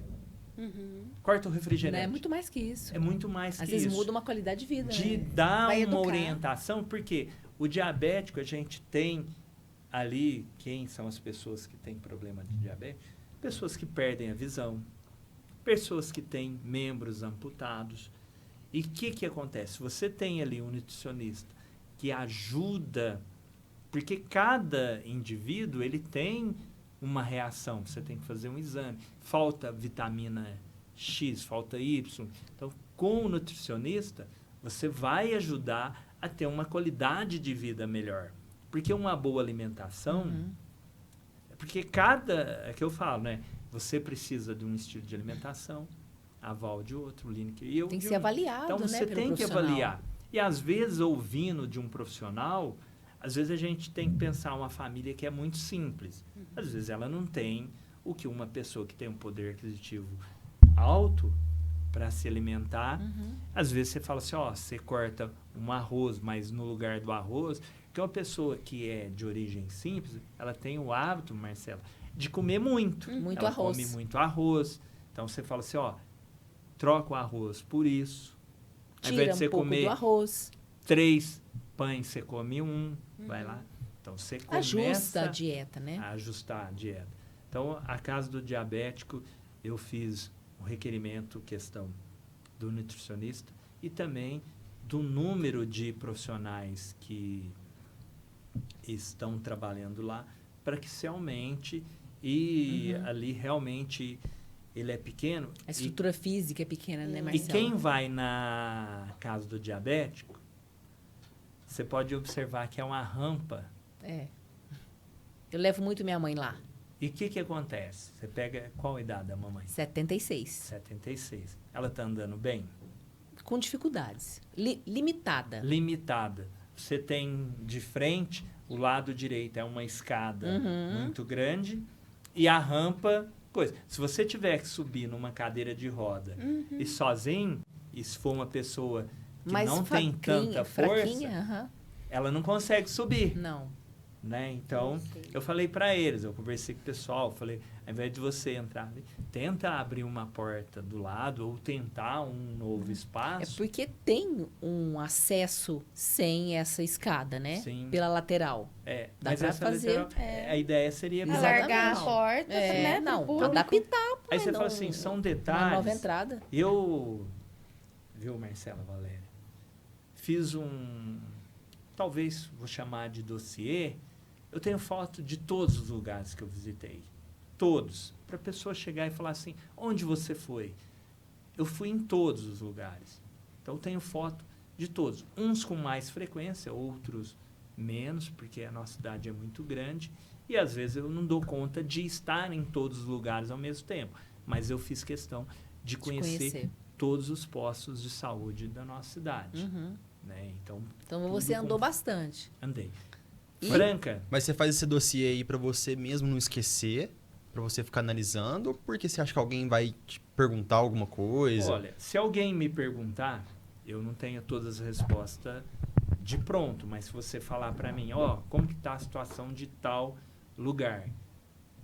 corta o Não refrigerante. é muito mais que isso. É muito mais Às que vezes isso. muda uma qualidade de vida. De né? dar Vai uma educar. orientação, porque o diabético, a gente tem ali, quem são as pessoas que têm problema de diabetes? Pessoas que perdem a visão, pessoas que têm membros amputados. E o que acontece? Você tem ali um nutricionista que ajuda, porque cada indivíduo ele tem uma reação, você tem que fazer um exame. Falta vitamina X, falta Y. Então, com o nutricionista, você vai ajudar a ter uma qualidade de vida melhor. Porque uma boa alimentação... Porque é que eu falo, né? Você precisa de um estilo de alimentação, aval de outro, Lineker e eu Tem que de ser um. avaliado, Então, né, você pelo tem que profissional. avaliar. E, às vezes, ouvindo de um profissional, às vezes a gente tem que pensar uma família que é muito simples. Às vezes ela não tem o que uma pessoa que tem um poder aquisitivo alto para se alimentar. Às vezes você fala assim, ó, você corta um arroz, mas no lugar do arroz, que uma pessoa que é de origem simples, ela tem o hábito, Marcela, de comer muito. Muito Ela arroz. come muito arroz. Então você fala assim, ó, troca o arroz por isso. Ao invés Tira de você um pouco comer do arroz. 3 pães, você come um, vai lá. Então você começa Ajusta a dieta, né? a ajustar a dieta. Então, a Casa do Diabético, eu fiz um requerimento, questão do nutricionista e também do número de profissionais que estão trabalhando lá para que se aumente e ali realmente ele é pequeno. A estrutura física é pequena, né, E Marcelo? quem vai na Casa do Diabético, você pode observar que é uma rampa. É. Eu levo muito minha mãe lá. E o que acontece? Você pega qual a idade da mamãe? 76. 76. Ela está andando bem? Com dificuldades. Limitada. Limitada. Você tem de frente, o lado direito é uma escada muito grande e a rampa... Pois, se você tiver que subir numa cadeira de roda e sozinho, e se for uma pessoa que Mais não tem tanta força, fraquinha, ela não consegue subir. Não. Né? Então, eu falei para eles, eu conversei com o pessoal, falei, ao invés de você entrar ali, tenta abrir uma porta do lado ou tentar um novo É espaço. porque tem um acesso sem essa escada, né? Sim. Pela lateral. Dá Mas pra essa fazer, a ideia seria... Exatamente. Alargar a porta, né? pro Não, público. adaptar. Aí você não, fala assim, são uma detalhes. nova entrada. Eu, viu, Marcela, Valéria, fiz talvez vou chamar de dossiê, Eu tenho foto de todos os lugares que eu visitei. Todos. Para a pessoa chegar e falar assim, onde você foi? Eu fui em todos os lugares. Então, eu tenho foto de todos. Uns com mais frequência, outros menos, porque a nossa cidade é muito grande. E, às vezes, eu não dou conta de estar em todos os lugares ao mesmo tempo. Mas eu fiz questão de conhecer todos os postos de saúde da nossa cidade. Né? Então você andou bastante. Andei. E? Franca. Mas você faz esse dossiê aí pra você mesmo não esquecer, pra você ficar analisando, ou porque você acha que alguém vai te perguntar alguma coisa? Olha, se alguém me perguntar, eu não tenho todas as respostas de pronto, mas se você falar para mim, como que está a situação de tal lugar,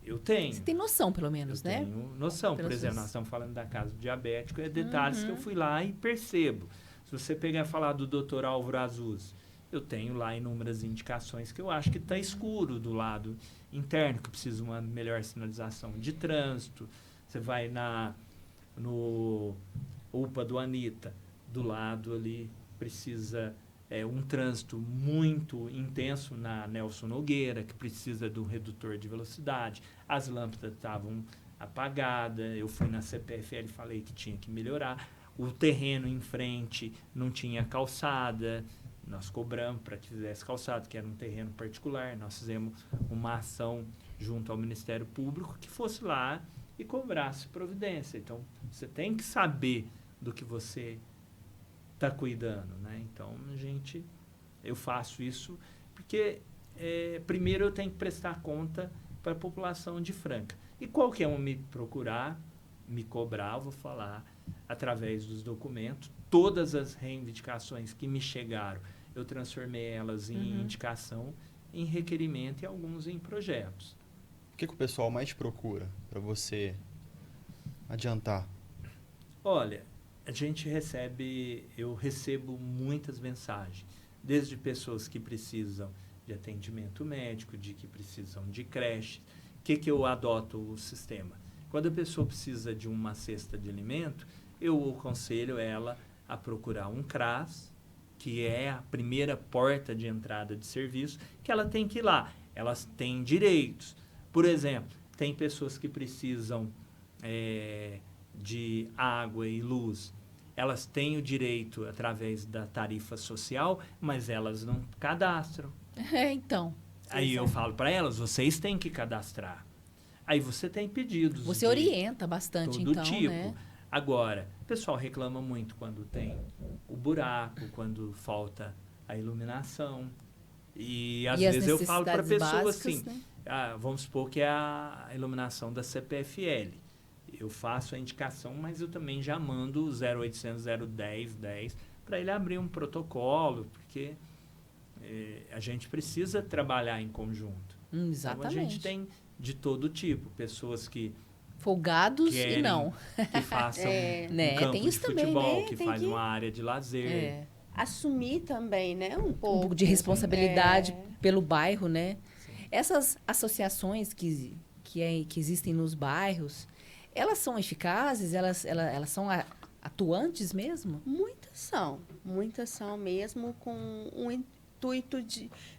eu tenho. Você tem noção, pelo menos, eu né? tenho noção. Por exemplo, nós estamos falando da casa do diabético, é detalhes que eu fui lá e percebo. Se você pegar e falar do Dr. Álvaro Azuz, eu tenho lá inúmeras indicações que eu acho que está escuro do lado interno, que precisa uma melhor sinalização de trânsito. Você vai no UPA do Anitta, do lado ali precisa um trânsito muito intenso na Nelson Nogueira, que precisa de um redutor de velocidade. As lâmpadas estavam apagadas, eu fui na CPFL e falei que tinha que melhorar. O terreno em frente não tinha calçada, nós cobramos para que fizesse calçada, que era um terreno particular. Nós fizemos uma ação junto ao Ministério Público que fosse lá e cobrasse providência. Então, você tem que saber do que você está cuidando, né? Então, eu faço isso porque, primeiro, eu tenho que prestar conta para a população de Franca. E qualquer um me procurar, me cobrar, eu vou falar através dos documentos. Todas as reivindicações que me chegaram, eu transformei elas em indicação, em requerimento e alguns em projetos. O que o pessoal mais te procura para você adiantar? Olha, eu recebo muitas mensagens, desde pessoas que precisam de atendimento médico, que precisam de creche. O que eu adoto o sistema? Quando a pessoa precisa de uma cesta de alimento, eu aconselho ela a procurar um CRAS, que é a primeira porta de entrada de serviço, que ela tem que ir lá. Elas têm direitos. Por exemplo, tem pessoas que precisam de água e luz. Elas têm o direito através da tarifa social, mas elas não cadastram. Então. Aí eu falo para elas, vocês têm que cadastrar. Aí você tem pedidos. Você orienta bastante, todo então, tipo. né? Agora, o pessoal reclama muito quando tem o buraco, quando falta a iluminação. E às vezes eu falo para a pessoa básicas, assim, né? vamos supor que é a iluminação da CPFL. Eu faço a indicação, mas eu também já mando o 0800 010 10 para ele abrir um protocolo, porque a gente precisa trabalhar em conjunto. Exatamente. Então, a gente tem de todo tipo, pessoas que folgados e não. que façam um campo tem de isso também, futebol, né? que Tem faz que uma área de lazer. Assumir também, né? Um pouco de responsabilidade pelo bairro, né? Sim. Essas associações que existem nos bairros, elas são eficazes? Elas são atuantes mesmo? Muitas são mesmo com um intuito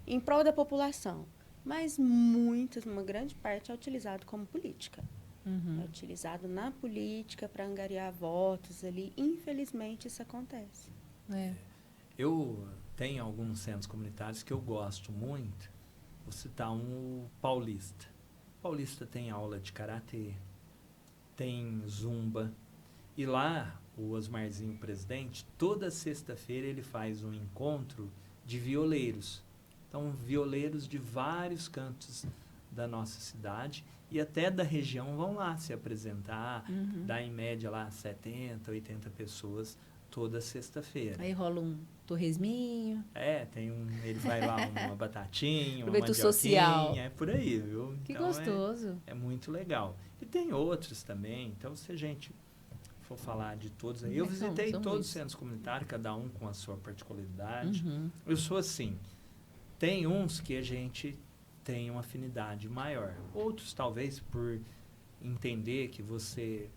em prol da população. Mas uma grande parte é utilizado como política. É utilizado na política para angariar votos ali. Infelizmente, isso acontece. Eu tenho alguns centros comunitários que eu gosto muito. Vou citar o Paulista. O Paulista tem aula de karatê, tem zumba. E lá, o Osmarzinho, presidente, toda sexta-feira ele faz um encontro de violeiros. Então, violeiros de vários cantos da nossa cidade e até da região vão lá se apresentar. Dá em média lá 70, 80 pessoas toda sexta-feira. Aí rola um torresminho. Ele vai lá uma batatinha, uma Aproveita o mandioquinha, social. é por aí, viu? Que então, gostoso. É muito legal. E tem outros também, então se a gente for falar de todos aí, eu visitei são todos muitos. os centros comunitários, cada um com a sua particularidade. Eu sou assim, tem uns que a gente tem uma afinidade maior, outros talvez por entender que você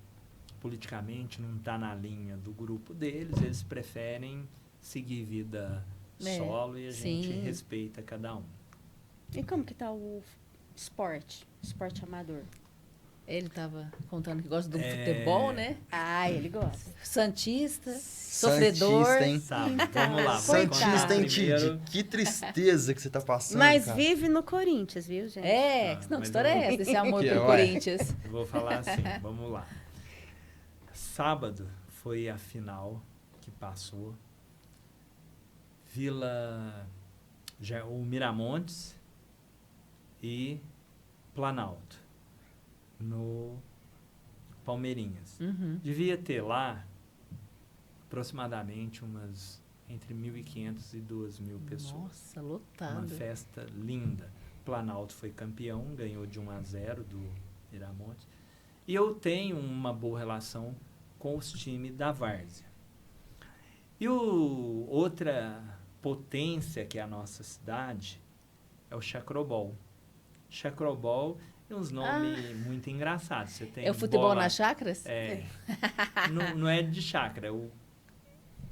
politicamente não está na linha do grupo deles, eles preferem seguir vida solo e a gente respeita cada um. E como que tá o esporte amador? Ele tava contando que gosta do futebol, né? Ah, ele gosta. Santista, sofredor. Santista, hein? Sabe, vamos lá. Vamos Santista, contar hein, primeiro. Tid? Que tristeza que você tá passando, Mas cara. vive no Corinthians, viu, gente? É, Ah, não, que mas história eu- é essa, desse amor Que pelo ué. Corinthians? Eu vou falar assim, vamos lá. Sábado foi a final que passou. O Miramontes e Planalto, no Palmeirinhas. Uhum. Devia ter lá aproximadamente umas entre 1.500 e 2.000 pessoas. Nossa, Uma lotado. festa linda. Planalto foi campeão, ganhou de 1-0 do Miramontes. E eu tenho uma boa relação com os times da Várzea. E outra potência que é a nossa cidade é o Chacrobol. Chacrobol é uns nomes muito engraçados. Você tem É o futebol bola- nas chacras? É. Não é de chácara, o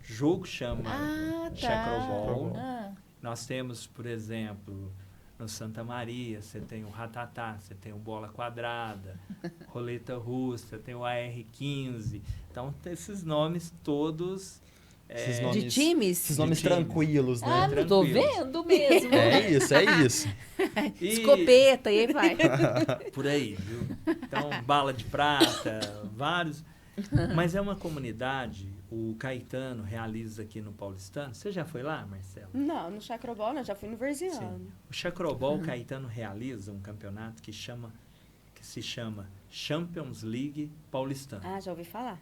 jogo chama Ah, tá. Chacrobol. Ah, Nós temos, por exemplo, no Santa Maria, você tem o Ratatá, você tem o Bola Quadrada, Roleta Russa, tem o AR-15. Então, tem esses nomes todos... Esses de nomes- times? Esses nomes times. tranquilos, Ah, né? não tô tranquilos. vendo mesmo. É isso, é isso. E Escopeta, e aí vai. por aí, viu? Então, Bala de Prata, vários. Mas é uma comunidade, o Caetano realiza aqui no Paulistano. Você já foi lá, Marcelo? Não, no Chacrobol não, já fui no Verziano. Sim. O Chacrobol, o Caetano realiza um campeonato que se chama Champions League Paulistano. Ah, já ouvi falar.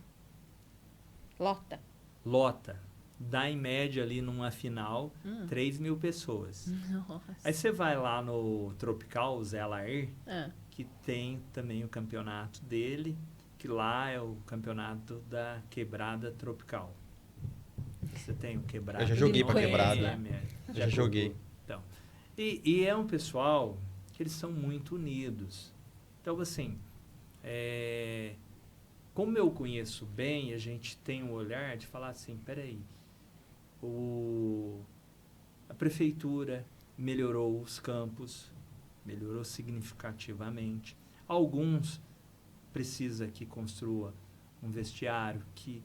Lota. Lota. Dá em média ali numa final 3.000 pessoas. Nossa. Aí você vai lá no Tropical, Zé Alair, Ah, que tem também o campeonato dele, que lá é o campeonato da Quebrada Tropical. Você tem o Quebrada. Eu já joguei pra Quebrada. Já joguei. Então, e é um pessoal que eles são muito unidos. Então, assim, como eu conheço bem, a gente tem um olhar de falar assim, peraí, a prefeitura melhorou os campos, melhorou significativamente. Alguns precisa que construa um vestiário, que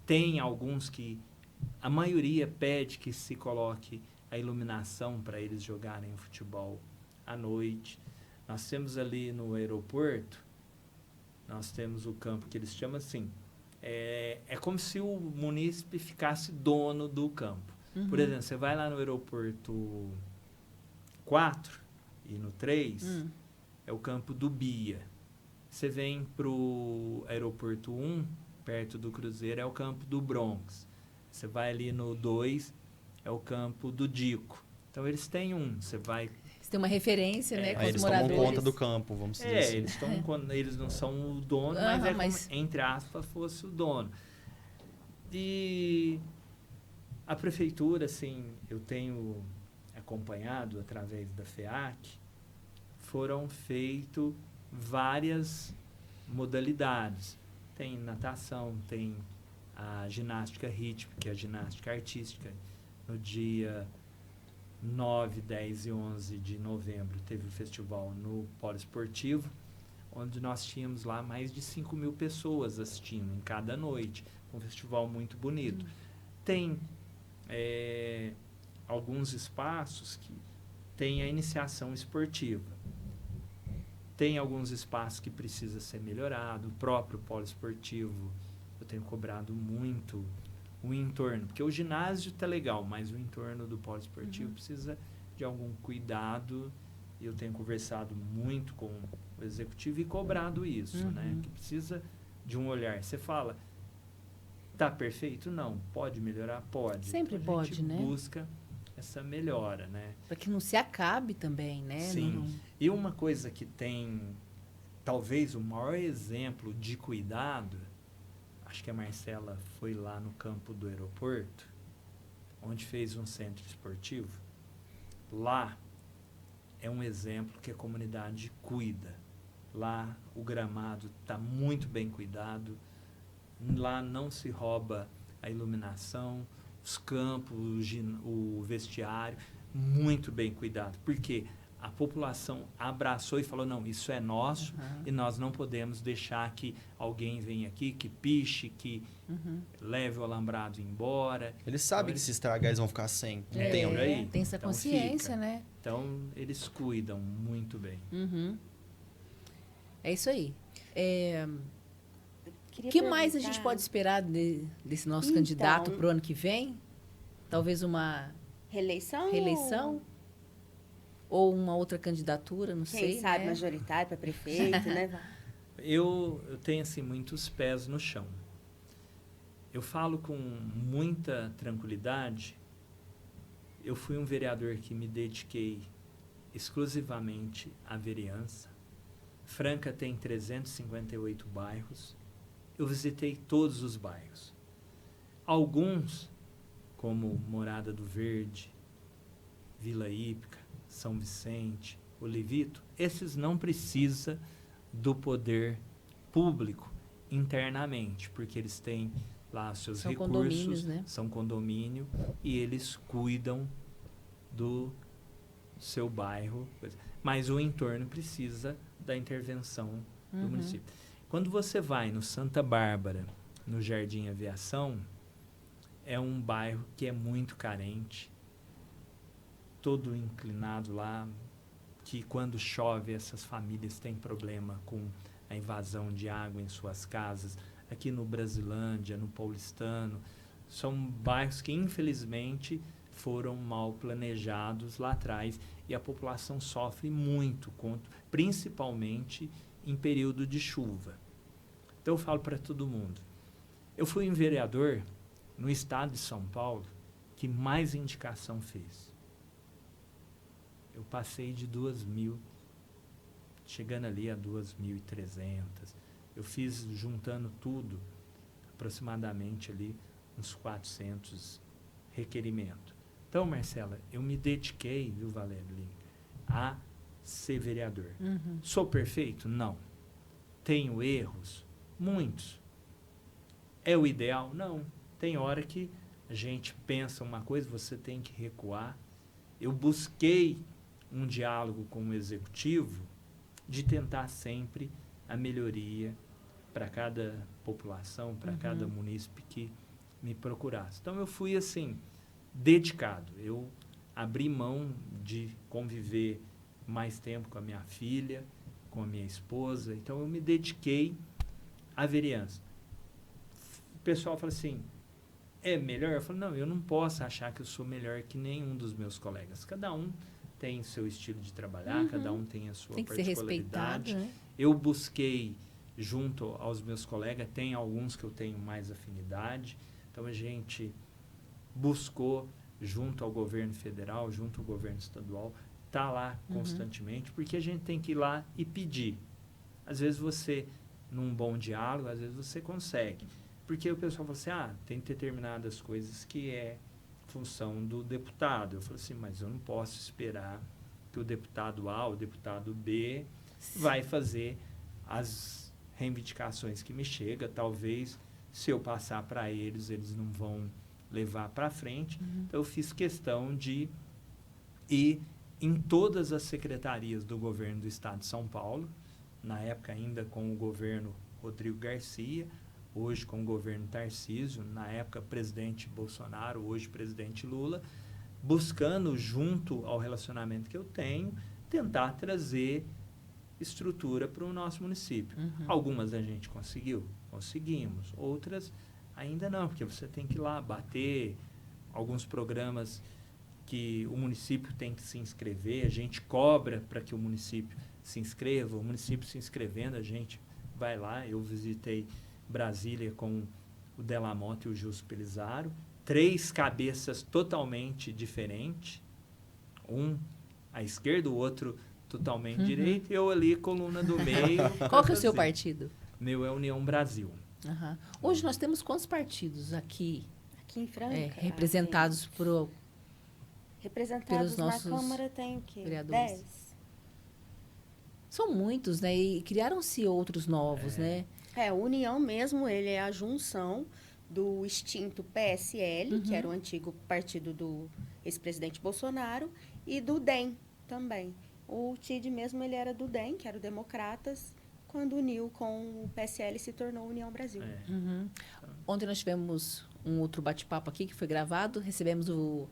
tem alguns que a maioria pede que se coloque a iluminação para eles jogarem futebol à noite. Nós temos ali no aeroporto, nós temos o campo que eles chamam assim, é como se o munícipe ficasse dono do campo. Por exemplo, você vai lá no aeroporto 4 e no 3, é o campo do Bia. Você vem para o aeroporto 1, perto do Cruzeiro, é o campo do Bronx. Você vai ali no 2, é o campo do Dico. Então, eles têm Você você vai... tem uma referência, né, com Aí os eles tomam moradores. conta do campo, vamos dizer assim. Eles não são o dono, mas como, entre aspas, fosse o dono. E a prefeitura, assim, eu tenho acompanhado através da FEAC, foram feitas várias modalidades. Tem natação, tem a ginástica rítmica, que é a ginástica artística. No dia 9, 10 e 11 de novembro teve o festival no Polo Esportivo, onde nós tínhamos lá mais de 5.000 pessoas assistindo em cada noite. Um festival muito bonito. Tem alguns espaços que tem a iniciação esportiva. Tem alguns espaços que precisa ser melhorado. O próprio polo esportivo, eu tenho cobrado muito o entorno. Porque o ginásio está legal, mas o entorno do polo esportivo precisa de algum cuidado. E eu tenho conversado muito com o executivo e cobrado isso, né? Que precisa de um olhar. Você fala, tá perfeito? Não. Pode melhorar? Pode. Sempre então, a gente pode, né? busca essa melhora, né? Para que não se acabe também, né? Sim. Não- E uma coisa que tem, talvez, o maior exemplo de cuidado, acho que a Marcela foi lá no campo do aeroporto, onde fez um centro esportivo. Lá é um exemplo que a comunidade cuida. Lá o gramado está muito bem cuidado. Lá não se rouba a iluminação, os campos, o vestiário, muito bem cuidado. Porque a população abraçou e falou, não, isso é nosso e nós não podemos deixar que alguém venha aqui, que piche, que leve o alambrado embora. Eles sabem Então, que se estragar eles vão ficar sem. Não tem por aí. Tem essa Então, consciência, fica. né? Então, eles cuidam muito bem. É isso aí. Queria O que mais a gente perguntar- pode esperar desse nosso Então, candidato para o ano que vem? Talvez uma Reeleição? reeleição? Ou uma outra candidatura, não Quem sei, sabe né? majoritário para prefeito, né? Eu tenho, assim, muitos pés no chão. Eu falo com muita tranquilidade. Eu fui um vereador que me dediquei exclusivamente à vereança. Franca tem 358 bairros. Eu visitei todos os bairros. Alguns, como Morada do Verde, Vila Hípica, São Vicente, Olivito, esses não precisam do poder público internamente, porque eles têm lá seus São recursos, condomínios, né? são condomínio e eles cuidam do seu bairro, mas o entorno precisa da intervenção do município. Quando você vai no Santa Bárbara, no Jardim Aviação, é um bairro que é muito carente, todo inclinado lá, que quando chove essas famílias têm problema com a invasão de água em suas casas. Aqui no Brasilândia, no Paulistano, são bairros que infelizmente foram mal planejados lá atrás e a população sofre muito, principalmente em período de chuva. Então eu falo para todo mundo, eu fui um vereador no estado de São Paulo que mais indicação fez. Eu passei de 2.000, chegando ali a 2.300. Eu fiz, juntando tudo, aproximadamente ali uns 400 requerimentos. Então, Marcela, eu me dediquei, viu, Valério, a ser vereador. Sou perfeito? Não. Tenho erros? Muitos. É o ideal? Não. Tem hora que a gente pensa uma coisa, você tem que recuar. Eu busquei um diálogo com o executivo de tentar sempre a melhoria para cada população, para cada munícipe que me procurasse. Então, eu fui, assim, dedicado. Eu abri mão de conviver mais tempo com a minha filha, com a minha esposa. Então, eu me dediquei à vereança. O pessoal fala assim, é melhor? Eu falo, não, eu não posso achar que eu sou melhor que nenhum dos meus colegas. Cada um tem seu estilo de trabalhar, cada um tem a sua Tem que ser particularidade. respeitado, né? Eu busquei, junto aos meus colegas, tem alguns que eu tenho mais afinidade, então a gente buscou, junto ao governo federal, junto ao governo estadual, estar lá constantemente, porque a gente tem que ir lá e pedir. Às vezes você, num bom diálogo, às vezes você consegue. Porque o pessoal fala assim, tem determinadas coisas que é função do deputado. Eu falo assim, mas eu não posso esperar que o deputado A, o deputado B vai fazer as reivindicações que me chegam. Talvez, se eu passar para eles, eles não vão levar para frente. Então, eu fiz questão de ir em todas as secretarias do governo do estado de São Paulo, na época ainda com o governo Rodrigo Garcia, hoje com o governo Tarcísio, na época presidente Bolsonaro, hoje presidente Lula, buscando, junto ao relacionamento que eu tenho, tentar trazer estrutura para o nosso município. Algumas a gente conseguimos, outras ainda não, porque você tem que ir lá bater alguns programas que o município tem que se inscrever, a gente cobra para que o município se inscreva, o município se inscrevendo, a gente vai lá. Eu visitei Brasília com o Delamotte e o Gilson Pelizaro, 3 cabeças totalmente diferentes, um à esquerda, o outro totalmente direito, e eu ali, coluna do meio. Qual que é o seu partido? Meu é União Brasil. Hoje nós temos quantos partidos aqui Aqui em Franca. representados por... Representados pelos na nossos Câmara tem o quê? vereadores? 10? São muitos, né? E criaram-se outros novos, né? A União mesmo, ele é a junção do extinto PSL, que era o antigo partido do ex-presidente Bolsonaro, e do DEM também. O TID mesmo, ele era do DEM, que era o Democratas, quando uniu com o PSL se tornou União Brasil. Uhum. Ontem nós tivemos um outro bate-papo aqui que foi gravado. Recebemos o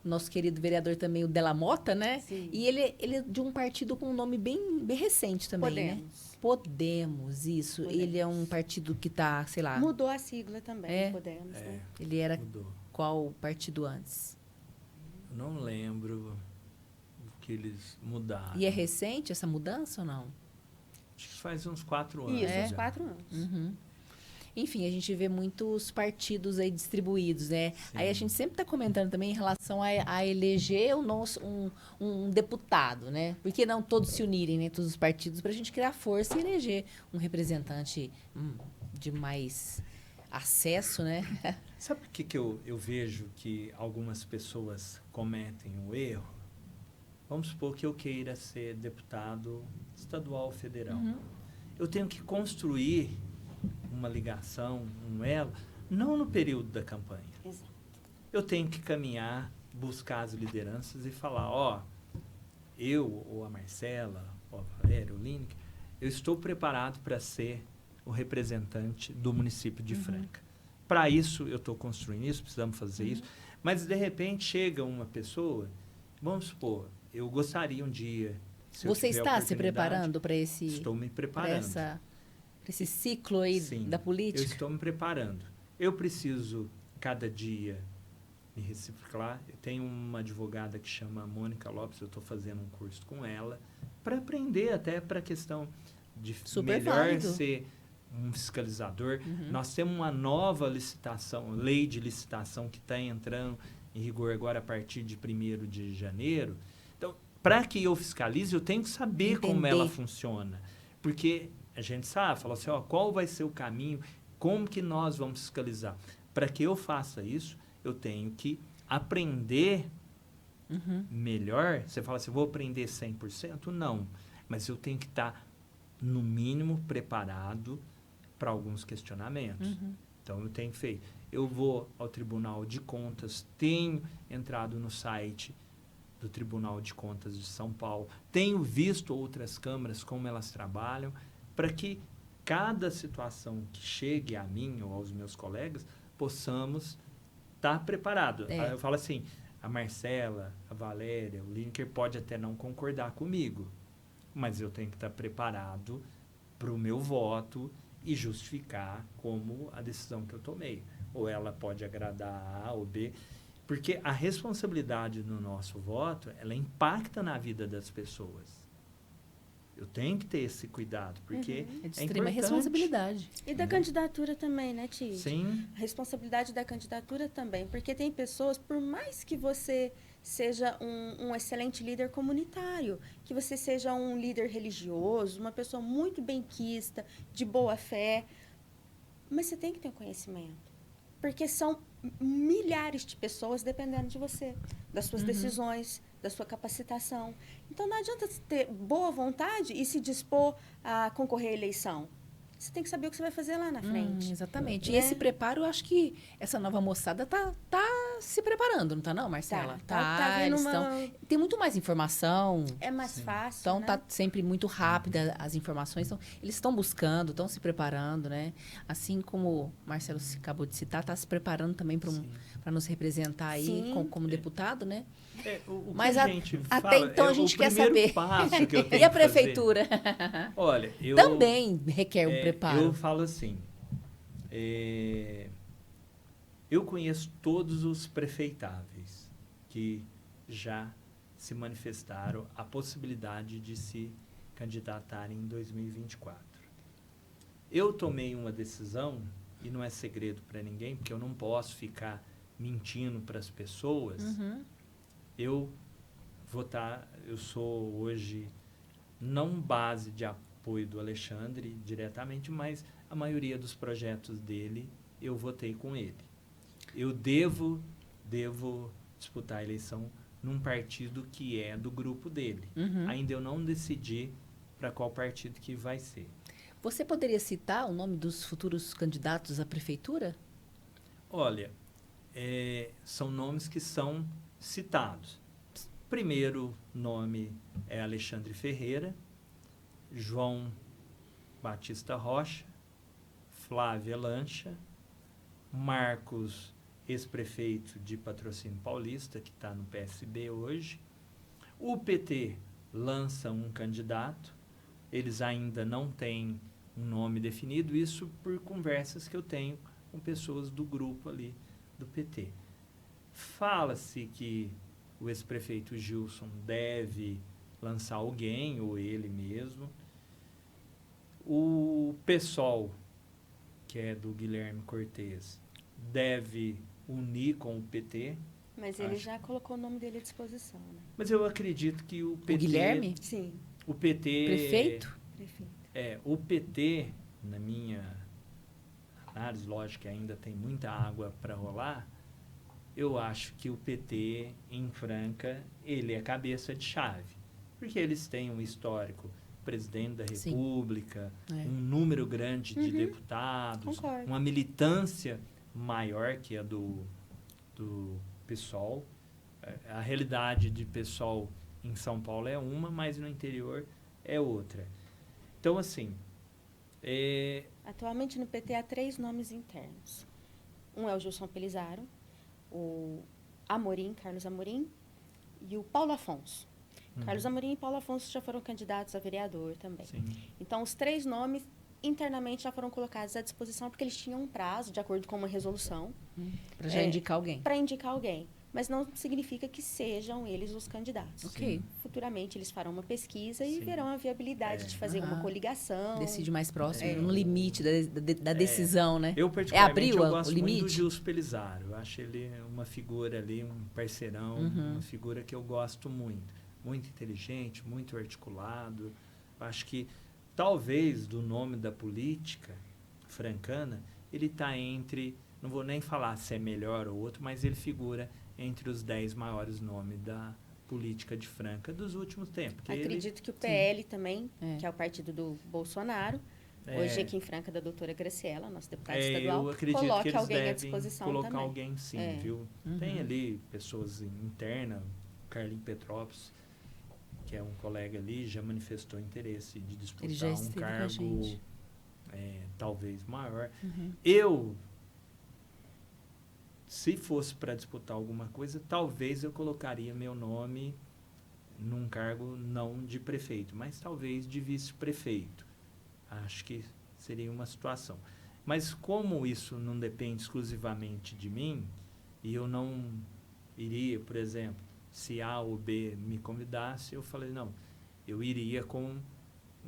nosso querido vereador também, o Della Mota, né? Sim. E ele é de um partido com um nome bem recente também, né? Podemos, isso. Podemos. Ele é um partido que está, sei lá... Mudou a sigla também, É? Podemos, né? Ele era Mudou. qual partido antes? Eu não lembro o que eles mudaram. E é recente essa mudança ou não? Acho que faz uns 4 anos. Isso, É? uns 4 anos. Uhum. Enfim, a gente vê muitos partidos aí distribuídos, né? Sim. Aí a gente sempre está comentando também em relação a eleger um deputado, né? Por que não todos se unirem, né? Todos os partidos, para a gente criar força e eleger um representante de mais acesso, né? Sabe por que eu vejo que algumas pessoas cometem o erro? Vamos supor que eu queira ser deputado estadual ou federal. Uhum. Eu tenho que construir uma ligação, um elo, não no período da campanha. Exato. Eu tenho que caminhar, buscar as lideranças e falar, ó, eu, ou a Marcela, ou a Valéria, o Lineker, eu estou preparado para ser o representante do município de Franca. Para isso, eu estou construindo isso, precisamos fazer isso. Mas, de repente, chega uma pessoa, vamos supor, eu gostaria um dia... se eu Você tiver está se oportunidade, preparando para esse... Estou me Para preparando. esse ciclo aí Sim, da política? eu estou me preparando. Eu preciso, cada dia, me reciclar. Eu tenho uma advogada que chama Mônica Lopes, eu estou fazendo um curso com ela, para aprender até para a questão de Super melhor válido. ser um fiscalizador. Nós temos uma nova licitação, lei de licitação que está entrando em rigor agora a partir de 1º de janeiro. Então, para que eu fiscalize, eu tenho que saber como Entender. ela funciona. Porque a gente sabe, fala assim, ó, qual vai ser o caminho, como que nós vamos fiscalizar. Para que eu faça isso, eu tenho que aprender melhor. Você fala assim, vou aprender 100%? Não. Mas eu tenho que estar, no mínimo, preparado para alguns questionamentos. Então, eu tenho feito. Eu vou ao Tribunal de Contas, tenho entrado no site do Tribunal de Contas de São Paulo, tenho visto outras câmaras, como elas trabalham, para que cada situação que chegue a mim ou aos meus colegas, possamos estar preparados. É. Eu falo assim, a Marcela, a Valéria, o Lineker pode até não concordar comigo, mas eu tenho que estar preparado para o meu voto e justificar como a decisão que eu tomei. Ou ela pode agradar a A ou B, porque a responsabilidade no nosso voto, ela impacta na vida das pessoas. Eu tenho que ter esse cuidado, porque É de é extrema importante. responsabilidade. E da candidatura também, né, Tite? Sim, A responsabilidade da candidatura também, porque tem pessoas, por mais que você seja um excelente líder comunitário, que você seja um líder religioso, uma pessoa muito benquista, de boa fé, mas você tem que ter um conhecimento. Porque são milhares de pessoas dependendo de você, das suas decisões, da sua capacitação. Então, não adianta você ter boa vontade e se dispor a concorrer à eleição. Você tem que saber o que você vai fazer lá na frente. Exatamente. E Né? esse preparo, eu acho que essa nova moçada tá se preparando, não tá não, Marcela? Tá vendo eles uma... tão... Tem muito mais informação. É mais fácil, Então, né? tá sempre muito rápida as informações. Então, eles estão buscando, estão se preparando, né? Assim como o Marcelo acabou de citar, tá se preparando também para nos representar aí Sim. como deputado, né? o Mas que a gente até fala então é a gente o quer primeiro saber. passo que eu tenho E a que fazer. prefeitura? Olha, eu... Também requer um preparo. Eu falo assim, eu conheço todos os prefeitáveis que já se manifestaram a possibilidade de se candidatarem em 2024. Eu tomei uma decisão, e não é segredo para ninguém, porque eu não posso ficar mentindo para as pessoas. Eu sou hoje não base de apoio do Alexandre diretamente, mas a maioria dos projetos dele, eu votei com ele. Eu devo disputar a eleição num partido que é do grupo dele. Ainda eu não decidi para qual partido que vai ser. Você poderia citar o nome dos futuros candidatos à prefeitura? Olha, são nomes que são citados. Primeiro nome é Alexandre Ferreira, João Batista Rocha, Flávia Lancha, Marcos, ex-prefeito de Patrocínio Paulista, que está no PSB hoje. O PT lança um candidato, eles ainda não têm um nome definido, isso por conversas que eu tenho com pessoas do grupo ali do PT. Fala-se que o ex-prefeito Gilson deve lançar alguém, ou ele mesmo. O PSOL, que é do Guilherme Cortes, deve unir com o PT. Mas ele já colocou o nome dele à disposição, né? Mas eu acredito que o PT... O Guilherme? Sim, O PT... Prefeito? prefeito. O PT, na minha análise, lógico que ainda tem muita água para rolar, eu acho que o PT, em Franca, ele é cabeça de chave. Porque eles têm um histórico, presidente da Sim. República, É. um número grande de deputados, Concordo. uma militância maior que a do PSOL. A realidade de PSOL em São Paulo é uma, mas no interior é outra. Então, assim, Atualmente no PT há 3 nomes internos. Um é o Gilson Pelizaro, o Amorim, Carlos Amorim, e o Paulo Afonso. Carlos Amorim e Paulo Afonso já foram candidatos a vereador também. sim, Então, os 3 nomes internamente já foram colocados à disposição porque eles tinham um prazo, de acordo com uma resolução, Para já indicar alguém. para indicar alguém. Mas não significa que sejam eles os candidatos. Ok. Futuramente, eles farão uma pesquisa e Sim. verão a viabilidade de fazer uma Aham. coligação. Decide mais próximo, É. no limite da decisão, né? eu particularmente abril eu o gosto muito do limite? Gilson Pelizaro. Eu acho ele uma figura ali, um parceirão, uma figura que eu gosto muito. Muito inteligente, muito articulado. Eu acho que talvez do nome da política francana, ele está entre, não vou nem falar se é melhor ou outro, mas ele figura entre os 10 maiores nomes da política de Franca dos últimos tempos. Que Acredito que o PL também, É. que é o partido do Bolsonaro, ele, hoje aqui em Franca da doutora Graciela, nossa deputada eu estadual, acredito coloque que eles alguém à devem disposição colocar também. alguém sim, É. viu? Tem ali pessoas internas, Carlinhos Petrópolis, que é um colega ali, já manifestou interesse de Ele já disputar um esteve com a cargo gente. talvez maior. Eu, se fosse para disputar alguma coisa, talvez eu colocaria meu nome num cargo não de prefeito, mas talvez de vice-prefeito. Acho que seria uma situação. Mas como isso não depende exclusivamente de mim, e eu não iria, por exemplo, se A ou B me convidasse, eu falei, não, eu iria com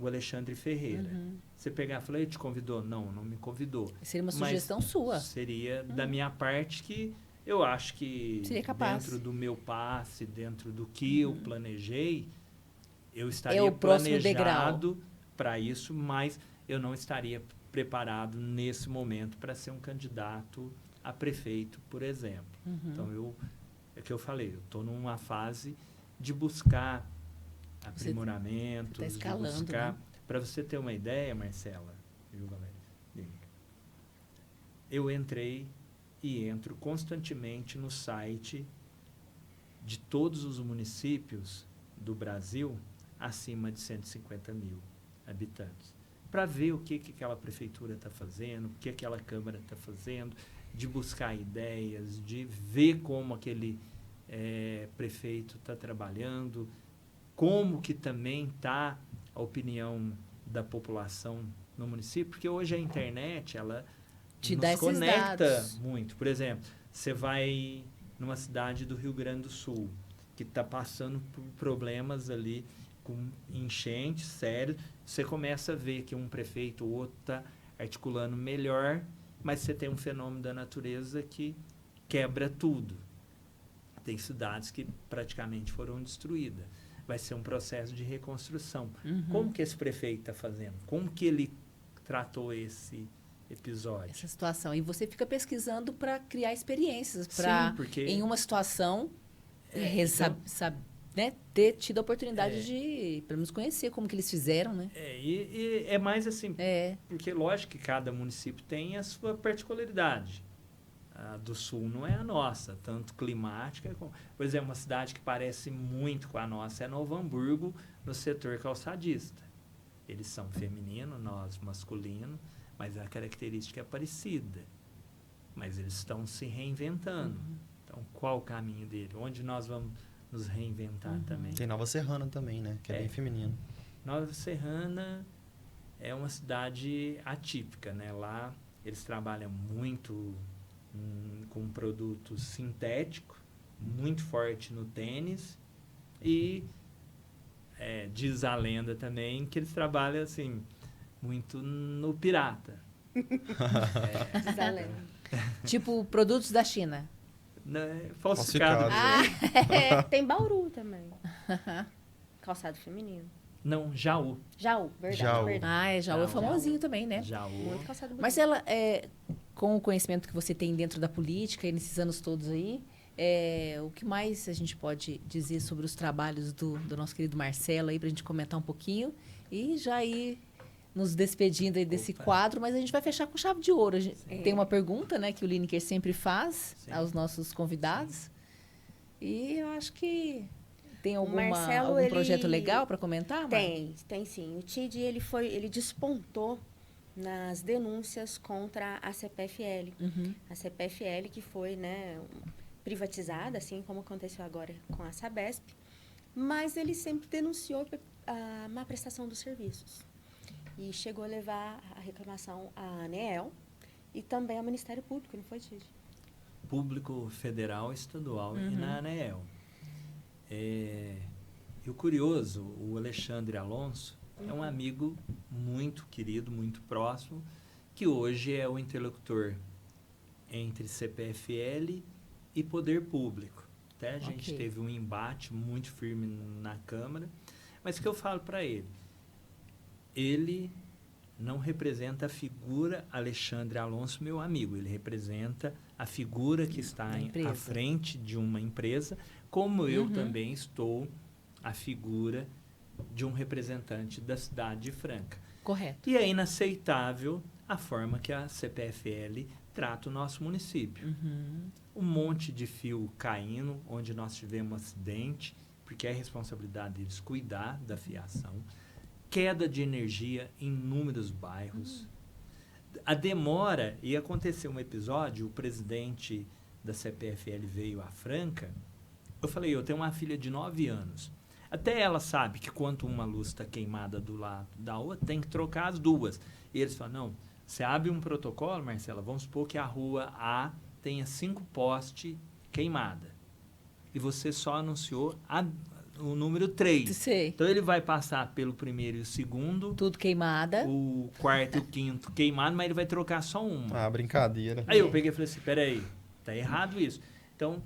o Alexandre Ferreira. Você pegar e falar, ele te convidou? Não, não me convidou. Seria uma Mas sugestão sua. Seria da minha parte que eu acho que Seria capaz. dentro do meu passe, dentro do que eu planejei, eu É estaria o próximo planejado para isso, mas eu não estaria preparado nesse momento para ser um candidato a prefeito, por exemplo. Então, é que eu falei, eu estou numa fase de buscar aprimoramentos, tá escalando, de buscar... né? Para você ter uma ideia, Marcela, viu, Valéria? Eu entrei e entro constantemente no site de todos os municípios do Brasil acima de 150 mil habitantes, para ver o que aquela prefeitura está fazendo, o que aquela Câmara está fazendo, de buscar ideias, de ver como aquele prefeito está trabalhando, como que também está a opinião da população no município, porque hoje a internet, ela Te nos dá esses conecta dados. muito. Por exemplo, você vai numa cidade do Rio Grande do Sul, que está passando por problemas ali com enchentes sérios, você começa a ver que um prefeito ou outro está articulando melhor, mas você tem um fenômeno da natureza que quebra tudo. Tem cidades que praticamente foram destruídas. Vai ser um processo de reconstrução. Como que esse prefeito está fazendo? Como que ele tratou esse episódio? Essa situação. E você fica pesquisando para criar experiências, Sim, para, porque... em uma situação, então- né, ter tido a oportunidade de, pelo menos, conhecer como que eles fizeram, né? E é mais assim, É. porque lógico que cada município tem a sua particularidade. a do Sul não é a nossa, tanto climática como... Por exemplo, uma cidade que parece muito com a nossa é Novo Hamburgo, no setor calçadista. Eles são feminino, nós masculino, mas a característica é parecida. Mas eles estão se reinventando. Então, qual o caminho dele? Onde nós vamos nos reinventar também? Tem Nova Serrana também, né? Que é bem feminino. Nova Serrana é uma cidade atípica, né? Lá eles trabalham muito com produtos sintéticos, muito forte no tênis e diz a lenda também que eles trabalham assim muito no pirata. Diz a lenda. Tipo, produtos da China. Né? Falsificado. Tem Bauru também. Calçado feminino. Não, Jaú. Jaú, verdade. Jaú. Perdão. Jaú é famosinho também, né? Jaú. Muito calçado bonito. Mas ela, com o conhecimento que você tem dentro da política e nesses anos todos aí, o que mais a gente pode dizer sobre os trabalhos do nosso querido Marcelo aí, para a gente comentar um pouquinho e já ir nos despedindo aí desse quadro, mas a gente vai fechar com chave de ouro. Tem uma pergunta, né, que o Lineker sempre faz aos nossos convidados. E eu acho que tem algum projeto legal para comentar? Tem sim. O TID ele despontou nas denúncias contra a CPFL. A CPFL que foi, né, privatizada, assim como aconteceu agora com a Sabesp, mas ele sempre denunciou a má prestação dos serviços. E chegou a levar a reclamação à ANEEL e também ao Ministério Público, não foi, TID? Público federal, estadual e na ANEEL. E o curioso, o Alexandre Alonso é um amigo muito querido, muito próximo, que hoje é o interlocutor entre CPFL e Poder Público. Até a gente teve um embate muito firme na Câmara, mas o que eu falo para ele? Ele não representa a figura Alexandre Alonso, meu amigo. Ele representa a figura que está à frente de uma empresa, como eu também estou a figura de um representante da cidade de Franca. Correto. E é inaceitável a forma que a CPFL trata o nosso município. Um monte de fio caindo, onde nós tivemos um acidente, porque é responsabilidade deles cuidar da fiação. Queda de energia em inúmeros bairros. A demora, e aconteceu um episódio, o presidente da CPFL veio a Franca, eu falei, eu tenho uma filha de 9 anos. Até ela sabe que quando uma luz está queimada do lado da outra, tem que trocar as duas. E eles falam, não, você abre um protocolo, Marcela, vamos supor que a rua A tenha 5 postes queimada. E você só anunciou o número 3. Sei. Então, ele vai passar pelo primeiro e o segundo. Tudo queimada. O quarto e o quinto queimado, mas ele vai trocar só uma. Ah, brincadeira. Aí eu peguei e falei assim, peraí, tá errado isso. Então,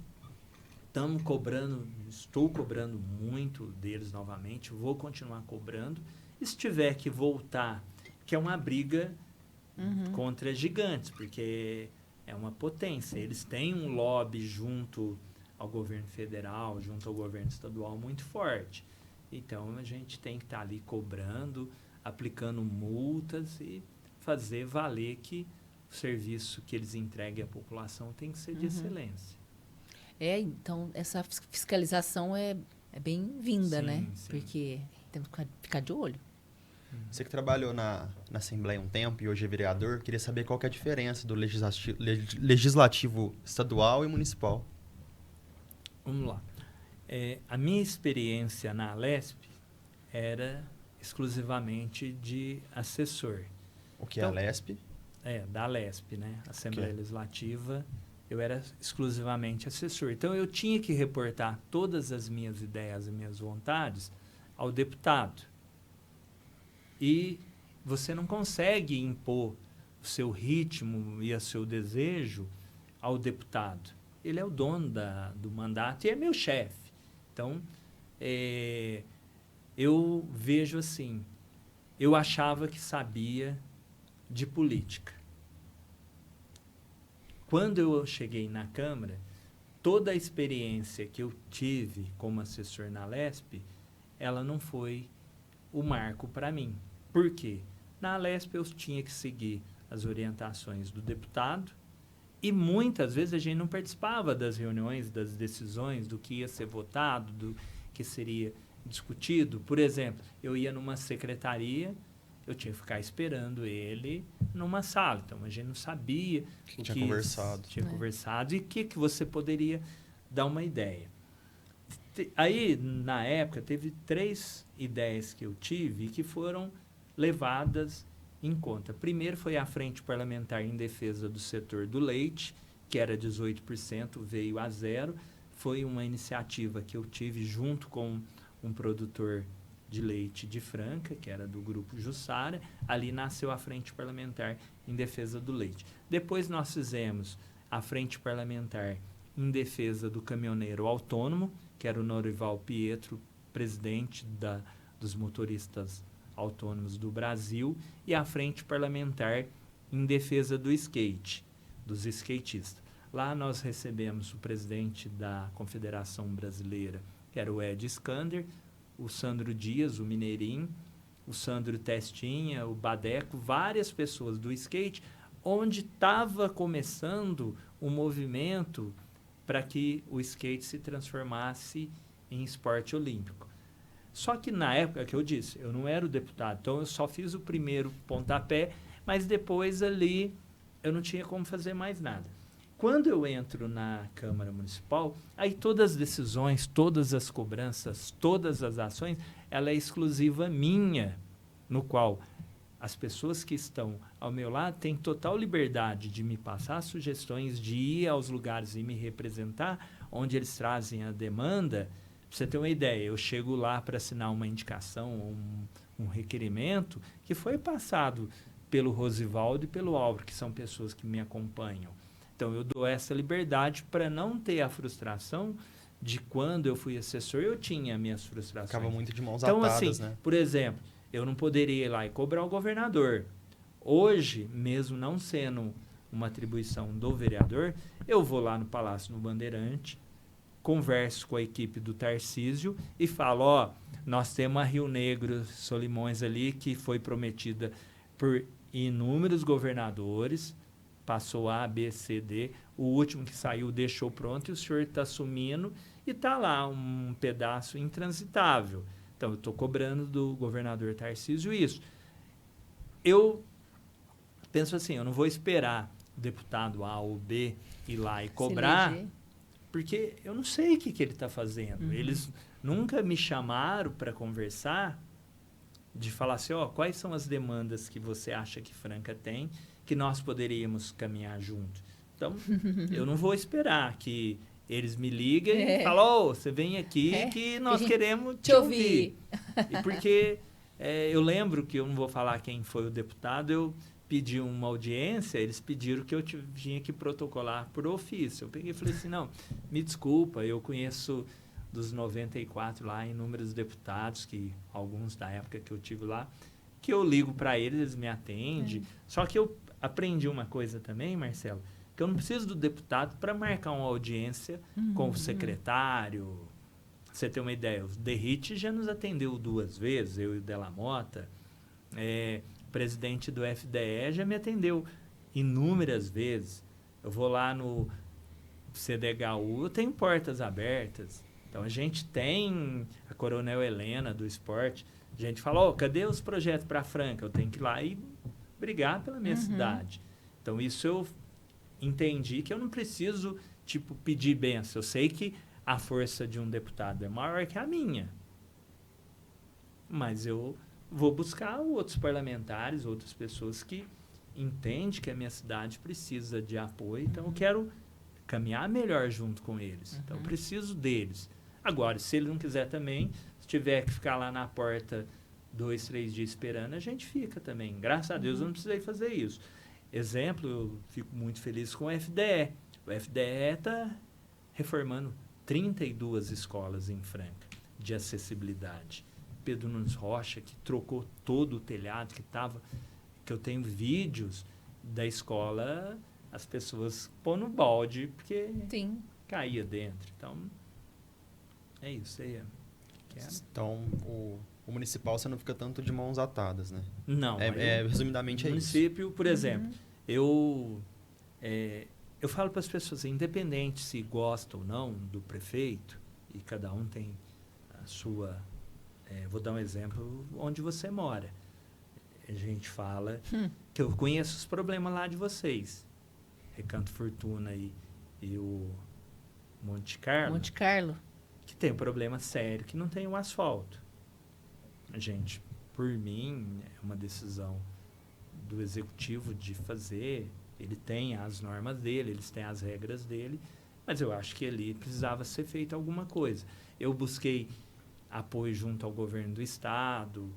estou cobrando muito deles novamente, vou continuar cobrando. E se tiver que voltar, que é uma briga contra gigantes, porque é uma potência. Eles têm um lobby junto ao governo federal, junto ao governo estadual muito forte. Então, a gente tem que estar ali cobrando, aplicando multas e fazer valer que o serviço que eles entreguem à população tem que ser de excelência. Então, essa fiscalização é bem-vinda, né? Sim. Porque temos que ficar de olho. Você que trabalhou na Assembleia um tempo e hoje é vereador, queria saber qual que é a diferença do legislativo estadual e municipal. Vamos lá. A minha experiência na Alesp era exclusivamente de assessor. O que é a Alesp? Da Alesp, né? Assembleia Legislativa, eu era exclusivamente assessor. Então, eu tinha que reportar todas as minhas ideias e minhas vontades ao deputado. E você não consegue impor o seu ritmo e o seu desejo ao deputado. Ele é o dono do mandato e é meu chefe. Então, eu vejo assim, eu achava que sabia de política. Quando eu cheguei na Câmara, toda a experiência que eu tive como assessor na Alesp, ela não foi o marco para mim. Por quê? Na Alesp eu tinha que seguir as orientações do deputado E muitas vezes a gente não participava das reuniões, das decisões, do que ia ser votado, do que seria discutido. Por exemplo, eu ia numa secretaria, eu tinha que ficar esperando ele numa sala. Então, a gente não sabia o que tinha conversado. Tinha conversado e o que você poderia dar uma ideia. Aí, na época, teve 3 ideias que eu tive que foram levadas em conta. Primeiro foi a Frente Parlamentar em Defesa do Setor do Leite, que era 18%, veio a 0%. Foi uma iniciativa que eu tive junto com um produtor de leite de Franca, que era do Grupo Jussara. Ali nasceu a Frente Parlamentar em Defesa do Leite. Depois nós fizemos a Frente Parlamentar em Defesa do Caminhoneiro Autônomo, que era o Norival Pietro, presidente dos motoristas autônomos do Brasil, e a Frente Parlamentar em Defesa do Skate, dos skatistas. Lá nós recebemos o presidente da Confederação Brasileira, que era o Ed Skander, o Sandro Dias, o Mineirinho, o Sandro Testinha, o Badeco, várias pessoas do skate, onde estava começando o movimento para que o skate se transformasse em esporte olímpico. Só que na época que eu disse, eu não era o deputado, então eu só fiz o primeiro pontapé, mas depois ali eu não tinha como fazer mais nada. Quando eu entro na Câmara Municipal, aí todas as decisões, todas as cobranças, todas as ações, ela é exclusiva minha, no qual as pessoas que estão ao meu lado têm total liberdade de me passar sugestões, de ir aos lugares e me representar, onde eles trazem a demanda. Pra você ter uma ideia, eu chego lá para assinar uma indicação, um requerimento, que foi passado pelo Rosivaldo e pelo Álvaro, que são pessoas que me acompanham. Então, eu dou essa liberdade para não ter a frustração de quando eu fui assessor, eu tinha minhas frustrações. Ficava muito de mãos então, atadas, assim, né? Por exemplo, eu não poderia ir lá e cobrar o governador. Hoje, mesmo não sendo uma atribuição do vereador, eu vou lá no Palácio no Bandeirante, converso com a equipe do Tarcísio e falo, ó, nós temos a Rio Negro, Solimões ali, que foi prometida por inúmeros governadores, passou A, B, C, D, o último que saiu deixou pronto e o senhor está assumindo e está lá um pedaço intransitável. Então, eu estou cobrando do governador Tarcísio isso. Eu penso assim, eu não vou esperar o deputado A ou B ir lá e cobrar, porque eu não sei o que ele está fazendo. Eles nunca me chamaram para conversar, de falar assim, ó, quais são as demandas que você acha que Franca tem, que nós poderíamos caminhar junto. Então, eu não vou esperar que eles me liguem e falem, ô, você vem aqui que nós queremos te ouvir. E porque eu lembro que eu não vou falar quem foi o deputado, eu pedi uma audiência, eles pediram que eu tinha que protocolar por ofício. Eu peguei e falei assim, não, me desculpa, eu conheço dos 94 lá inúmeros deputados, que alguns da época que eu tive lá, que eu ligo para eles, eles me atendem. Só que eu aprendi uma coisa também, Marcelo, que eu não preciso do deputado para marcar uma audiência com o secretário. Pra você ter uma ideia, o Derrite já nos atendeu 2 vezes, eu e o Della Mota. O presidente do FDE já me atendeu inúmeras vezes. Eu vou lá no CDHU, eu tenho portas abertas. Então, a gente tem a Coronel Helena do esporte. A gente fala, cadê os projetos para Franca? Eu tenho que ir lá e brigar pela minha cidade. Então, isso eu entendi que eu não preciso, pedir bênção. Eu sei que a força de um deputado é maior que a minha. Mas eu vou buscar outros parlamentares, outras pessoas que entendem que a minha cidade precisa de apoio. Então, eu quero caminhar melhor junto com eles. Então, eu preciso deles. Agora, se ele não quiser também, se tiver que ficar lá na porta 2, 3 dias esperando, a gente fica também. Graças a Deus eu não precisei fazer isso. Exemplo, eu fico muito feliz com o FDE. O FDE está reformando 32 escolas em Franca de acessibilidade. Pedro Nunes Rocha, que trocou todo o telhado que eu tenho vídeos da escola, as pessoas pôr no balde, porque caía dentro. Então, é isso aí. Então, o municipal você não fica tanto de mãos atadas, né? Não. Resumidamente é isso. O município, por exemplo, eu eu falo para as pessoas, independente se gosta ou não do prefeito, e cada um tem a sua... vou dar um exemplo onde você mora. A gente fala que eu conheço os problemas lá de vocês. Recanto Fortuna e o Monte Carlo. Monte Carlo. Que tem um problema sério, que não tem um asfalto. Gente, por mim, é uma decisão do executivo de fazer. Ele tem as normas dele, eles têm as regras dele, mas eu acho que ali precisava ser feita alguma coisa. Eu busquei apoio junto ao governo do estado,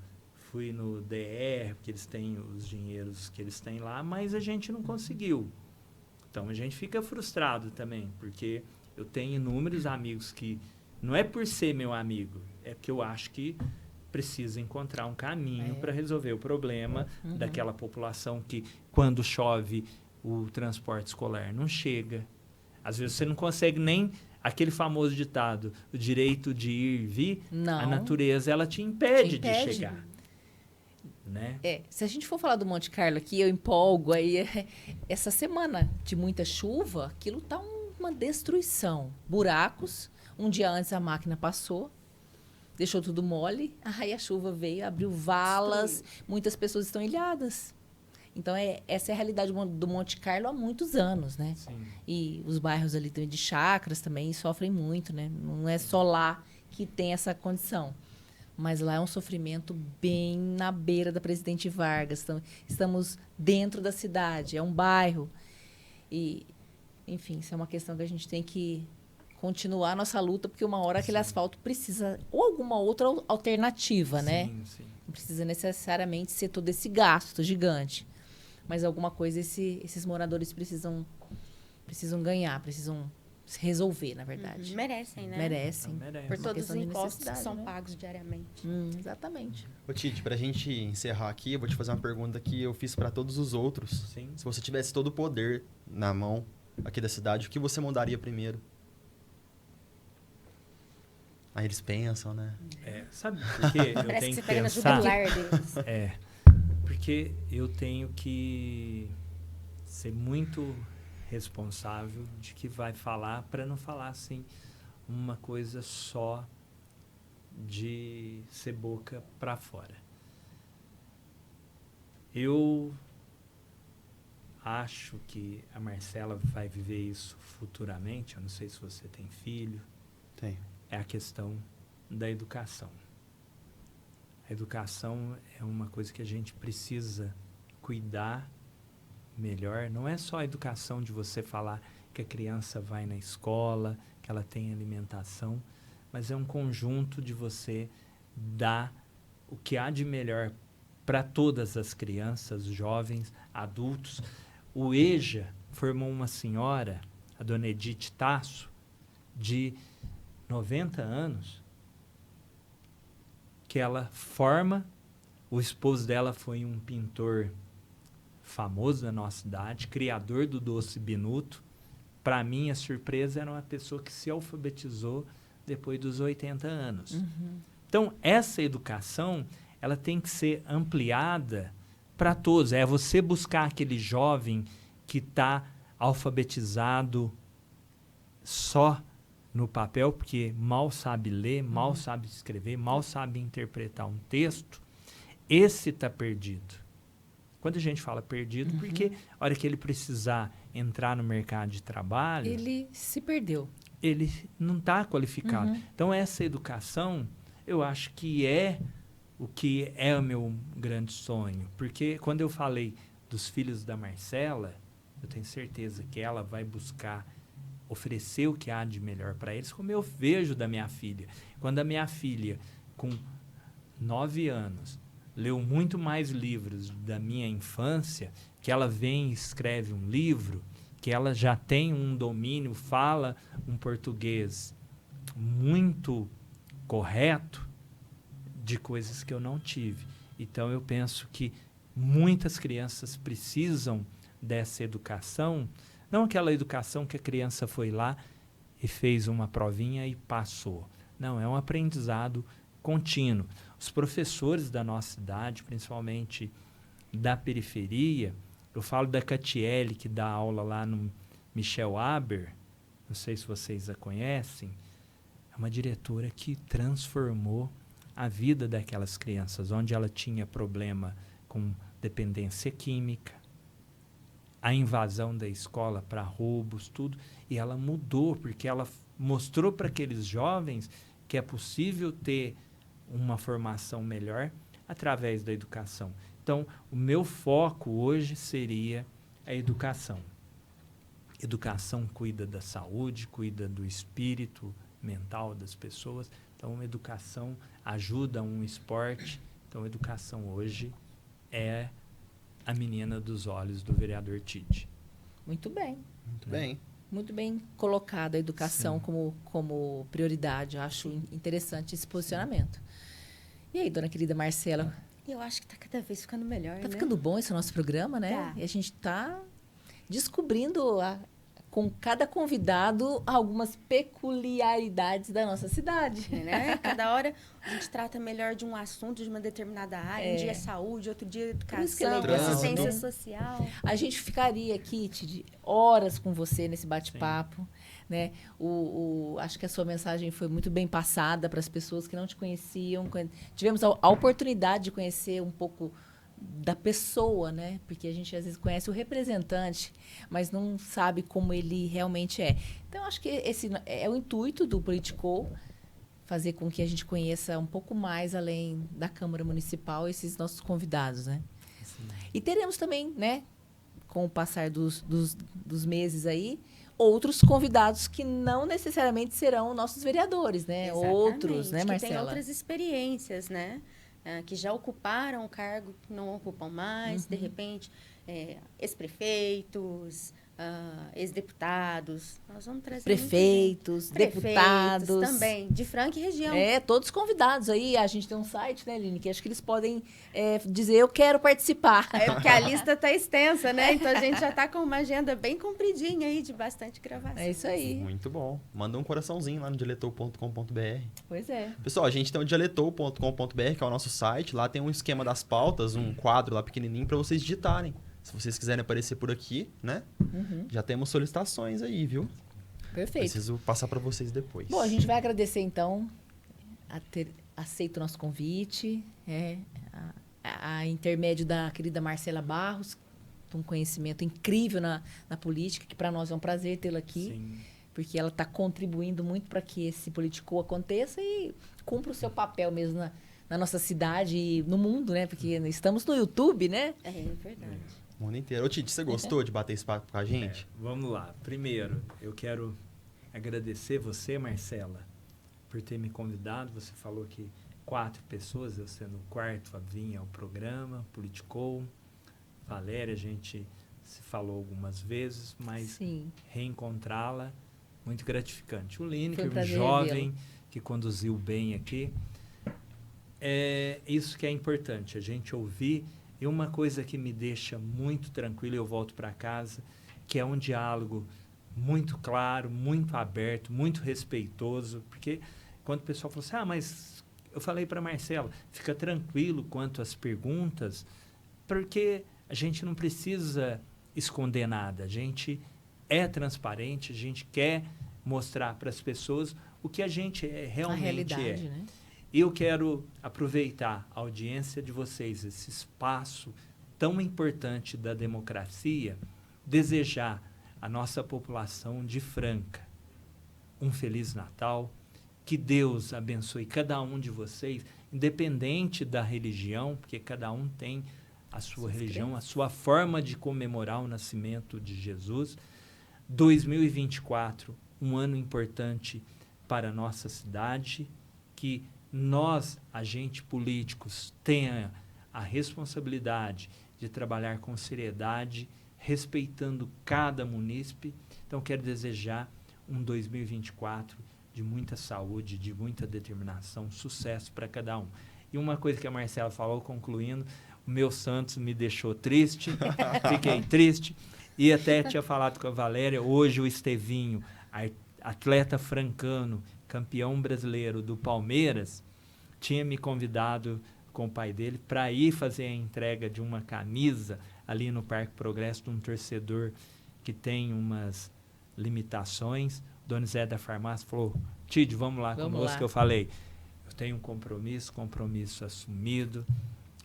fui no DR, porque eles têm os dinheiros que eles têm lá, mas a gente não conseguiu. Então, a gente fica frustrado também, porque eu tenho inúmeros amigos que, não é por ser meu amigo, é porque eu acho que precisa encontrar um caminho para resolver o problema daquela população que, quando chove, o transporte escolar não chega. Às vezes, você não consegue nem... Aquele famoso ditado, o direito de ir e vir, Não. a natureza ela te impede de chegar. Né? Se a gente for falar do Monte Carlo aqui, eu empolgo aí. Essa semana de muita chuva, aquilo tá uma destruição. Buracos. Um dia antes a máquina passou, deixou tudo mole. Aí a chuva veio, abriu valas. Muitas pessoas estão ilhadas. Então, essa é a realidade do Monte Carlo há muitos anos, né? Sim. E os bairros ali também de chácaras também sofrem muito, né? Não é só lá que tem essa condição. Mas lá é um sofrimento bem na beira da Presidente Vargas. Estamos dentro da cidade, é um bairro. E, enfim, isso é uma questão que a gente tem que continuar a nossa luta, porque uma hora aquele asfalto precisa... Ou alguma outra alternativa, né? Sim. Não precisa necessariamente ser todo esse gasto gigante. Mas alguma coisa esses moradores precisam ganhar, precisam se resolver, na verdade. Merecem, né? Merecem. Merece. Por Uma todos os questão de impostos que necessidade, são né? pagos diariamente. Exatamente. Ô, Tite, pra gente encerrar aqui, eu vou te fazer uma pergunta que eu fiz pra todos os outros. Sim. Se você tivesse todo o poder na mão aqui da cidade, o que você mudaria primeiro? Aí eles pensam, né? Sabe por quê? Eu Parece tenho que você que pega na pensar. jugular deles. Porque eu tenho que ser muito responsável de que vai falar, para não falar assim uma coisa só de ser boca para fora. Eu acho que a Marcela vai viver isso futuramente. Eu não sei se você tem filho. Tem. É a questão da educação. A educação é uma coisa que a gente precisa cuidar melhor. Não é só a educação de você falar que a criança vai na escola, que ela tem alimentação, mas é um conjunto de você dar o que há de melhor para todas as crianças, jovens, adultos. O EJA formou uma senhora, a dona Edith Tasso, de 90 anos, que ela forma. O esposo dela foi um pintor famoso da nossa cidade, criador do doce Binuto. Para mim, a surpresa era uma pessoa que se alfabetizou depois dos 80 anos. Então, essa educação, ela tem que ser ampliada para todos. É você buscar aquele jovem que está alfabetizado só no papel, porque mal sabe ler, mal sabe escrever, mal sabe interpretar um texto. Esse está perdido. Quando a gente fala perdido, porque a hora que ele precisar entrar no mercado de trabalho, Ele se perdeu. ele não está qualificado. Então, essa educação, eu acho que é o que é o meu grande sonho. Porque quando eu falei dos filhos da Marcela, eu tenho certeza que ela vai buscar oferecer o que há de melhor para eles, como eu vejo da minha filha. Quando a minha filha, com 9 anos, leu muito mais livros da minha infância, que ela vem e escreve um livro, que ela já tem um domínio, fala um português muito correto, de coisas que eu não tive. Então, eu penso que muitas crianças precisam dessa educação, não aquela educação que a criança foi lá e fez uma provinha e passou. Não, é um aprendizado contínuo. Os professores da nossa cidade, principalmente da periferia, eu falo da Catiele, que dá aula lá no Michelle Aber, não sei se vocês a conhecem, é uma diretora que transformou a vida daquelas crianças, onde ela tinha problema com dependência química, a invasão da escola para roubos, tudo, e ela mudou, porque ela mostrou para aqueles jovens que é possível ter uma formação melhor através da educação. Então, o meu foco hoje seria a educação. Educação cuida da saúde, cuida do espírito mental das pessoas. Então, educação ajuda um esporte. Então, educação hoje é a menina dos olhos do vereador Tite. Muito bem. Muito bem. Muito bem colocado a educação como prioridade. Eu acho interessante esse posicionamento. E aí, dona querida Marcela? Eu acho que está cada vez ficando melhor, Tá né? ficando bom esse nosso programa, né? Tá. E a gente está descobrindo com cada convidado algumas peculiaridades da nossa cidade. Né? Cada hora a gente trata melhor de um assunto, de uma determinada área. Um dia é saúde, outro dia é isso que é educação, legal, assistência né? social. A gente ficaria aqui, Tid, horas com você nesse bate-papo, né? Acho que a sua mensagem foi muito bem passada para as pessoas que não te conheciam. Tivemos a oportunidade de conhecer um pouco da pessoa, né? Porque a gente às vezes conhece o representante, mas não sabe como ele realmente é. Então, acho que esse é o intuito do Politicou, fazer com que a gente conheça um pouco mais além da Câmara Municipal esses nossos convidados, né? Sim. E teremos também, né, com o passar dos meses aí, outros convidados que não necessariamente serão nossos vereadores, né? Exatamente, Outros, né, que Marcela? tem outras experiências, né? Que já ocuparam o cargo, que não ocupam mais, de repente, ex-prefeitos, ex-deputados. Nós vamos trazer Prefeitos, deputados. também, de Franca e região. Todos convidados aí. A gente tem um site, né, Aline, que acho que eles podem dizer, eu quero participar. É porque a lista está extensa, né? Então, a gente já está com uma agenda bem compridinha aí, de bastante gravação. É isso aí. Muito bom. Manda um coraçãozinho lá no dialetou.com.br. Pois é. Pessoal, a gente tem o dialetou.com.br, que é o nosso site. Lá tem um esquema das pautas, um quadro lá pequenininho para vocês digitarem. Se vocês quiserem aparecer por aqui, né? Já temos solicitações aí, viu? Perfeito. Preciso passar para vocês depois. Bom, a gente vai agradecer, então, a ter aceito o nosso convite, a intermédio da querida Marcela Barros, um conhecimento incrível na política, que para nós é um prazer tê-la aqui, Sim. porque ela está contribuindo muito para que esse Politicou aconteça e cumpra o seu papel mesmo na nossa cidade e no mundo, né? Porque estamos no YouTube, né? É verdade. O mundo inteiro. Ô, Tite, você gostou de bater esse papo com a gente? Vamos lá. Primeiro, eu quero agradecer você, Marcela, por ter me convidado. Você falou que 4 pessoas, eu sendo o quarto a vir ao programa, Politicou. Valéria, a gente se falou algumas vezes, mas Sim. reencontrá-la, muito gratificante. O Lineker, Foi um um prazer jovem revê-lo. que conduziu bem aqui. É isso que é importante, a gente ouvir. E uma coisa que me deixa muito tranquilo, eu volto para casa, que é um diálogo muito claro, muito aberto, muito respeitoso, porque quando o pessoal fala assim, mas eu falei para Marcela, fica tranquilo quanto às perguntas, porque a gente não precisa esconder nada, a gente é transparente, a gente quer mostrar para as pessoas o que a gente realmente realidade, é. né? Eu quero aproveitar a audiência de vocês, esse espaço tão importante da democracia, desejar à nossa população de Franca um Feliz Natal, que Deus abençoe cada um de vocês, independente da religião, porque cada um tem a sua religião, a sua forma de comemorar o nascimento de Jesus. 2024, um ano importante para a nossa cidade, que nós, agentes políticos, tenha a responsabilidade de trabalhar com seriedade, respeitando cada munícipe. Então, quero desejar um 2024 de muita saúde, de muita determinação, sucesso para cada um. E uma coisa que a Marcela falou, concluindo, o meu Santos me deixou triste, fiquei triste, e até tinha falado com a Valéria, hoje o Estevinho, atleta francano, campeão brasileiro do Palmeiras, tinha me convidado com o pai dele para ir fazer a entrega de uma camisa ali no Parque Progresso de um torcedor que tem umas limitações. Dona Zé da farmácia falou, Tid, vamos lá conosco, que eu falei, eu tenho um compromisso assumido,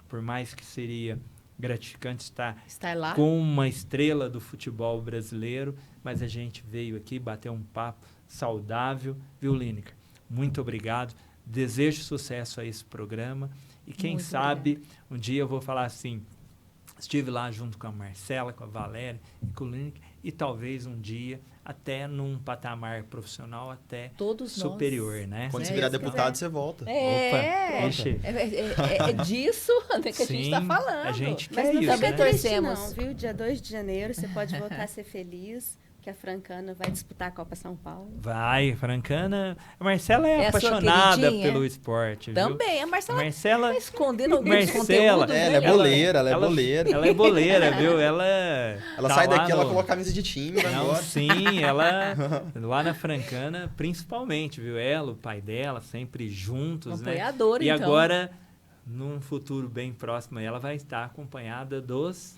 por mais que seria gratificante estar lá com uma estrela do futebol brasileiro, mas a gente veio aqui bater um papo saudável, viu, Lineker? Muito obrigado, desejo sucesso a esse programa, e quem Muito sabe um dia eu vou falar assim, estive lá junto com a Marcela, com a Valéria e com o Lineker, e talvez um dia até num patamar profissional até todos superior, nós. né? Quando você virar deputado, você volta. É, Opa, é disso que a gente está sim, falando. a gente Mas quer não isso, fica né? triste Torcemos. não, viu? Dia 2 de janeiro você pode voltar a ser feliz, que a Francana vai disputar a Copa São Paulo. Vai, Francana. A Marcela É é a sua apaixonada queridinha? pelo esporte, viu? Também, a Marcela Marcela, tá escondendo alguns Marcela, conteúdos. Ela é né? boleira, ela é boleira. Ela é boleira, viu? Ela tá sai lá daqui, ela no- coloca a camisa de time, vai Não, embora. sim, ela lá na Francana, principalmente, viu? Ela, o pai dela, sempre juntos, né? Apoiadora, E então. agora, num futuro bem próximo, ela vai estar acompanhada dos...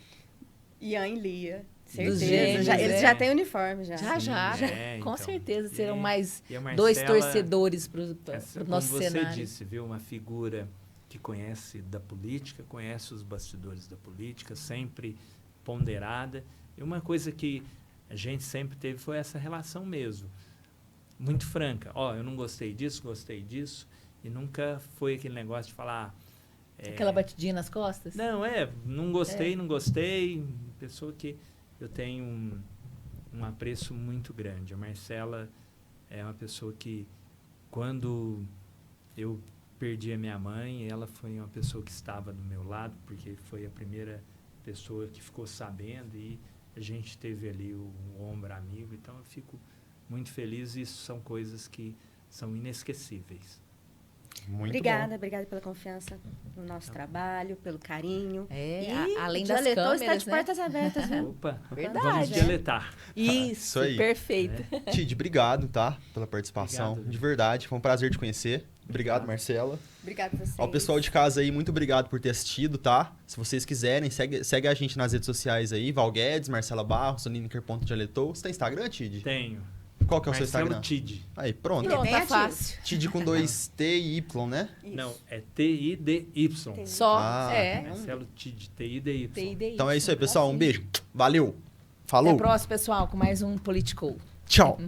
Ian e Lia, Dos certeza. gêmeos, Eles é. já têm uniforme, já. Já. É, Com então. certeza serão E- mais e a dois Marcela- torcedores para Essa, o como nosso você cenário. disse, viu? Uma figura que conhece da política, conhece os bastidores da política, sempre ponderada. E uma coisa que a gente sempre teve foi essa relação mesmo. Muito franca. Ó, eu não gostei disso. E nunca foi aquele negócio de falar... Aquela batidinha nas costas? Não, não gostei. Pessoa que eu tenho um apreço muito grande. A Marcela é uma pessoa que, quando eu perdi a minha mãe, ela foi uma pessoa que estava do meu lado, porque foi a primeira pessoa que ficou sabendo e a gente teve ali o ombro amigo. Então, eu fico muito feliz e isso são coisas que são inesquecíveis. Muito Obrigada pela confiança no nosso trabalho, pelo carinho. É, E além o das Dialetou câmeras, está de né? portas abertas, viu? Opa, Verdade, vamos é. deletar. Isso, aí. perfeito. bom. Tid, obrigado, tá? Pela participação. Obrigado. De verdade, foi um prazer te conhecer. Obrigado, Obrigado. Marcela. Obrigada a vocês. Ao pessoal de casa aí, muito obrigado por ter assistido, tá? Se vocês quiserem, segue a gente nas redes sociais aí. Val Guedes, Marcela Barros, Lineker.Dialetou. Você tem Instagram, Tid? Tenho. Qual que é o seu Marcelo Instagram? Tid. Aí, pronto. Pronto, bem tá ativo. fácil. Tid com 2 T e Y, né? Isso. Não, é TIDY. Só, Ah. Marcelo Tid, TIDY. TIDY. Então é isso aí, pessoal. Um beijo. Valeu. Falou. Até a próxima, pessoal, com mais um Political. Tchau.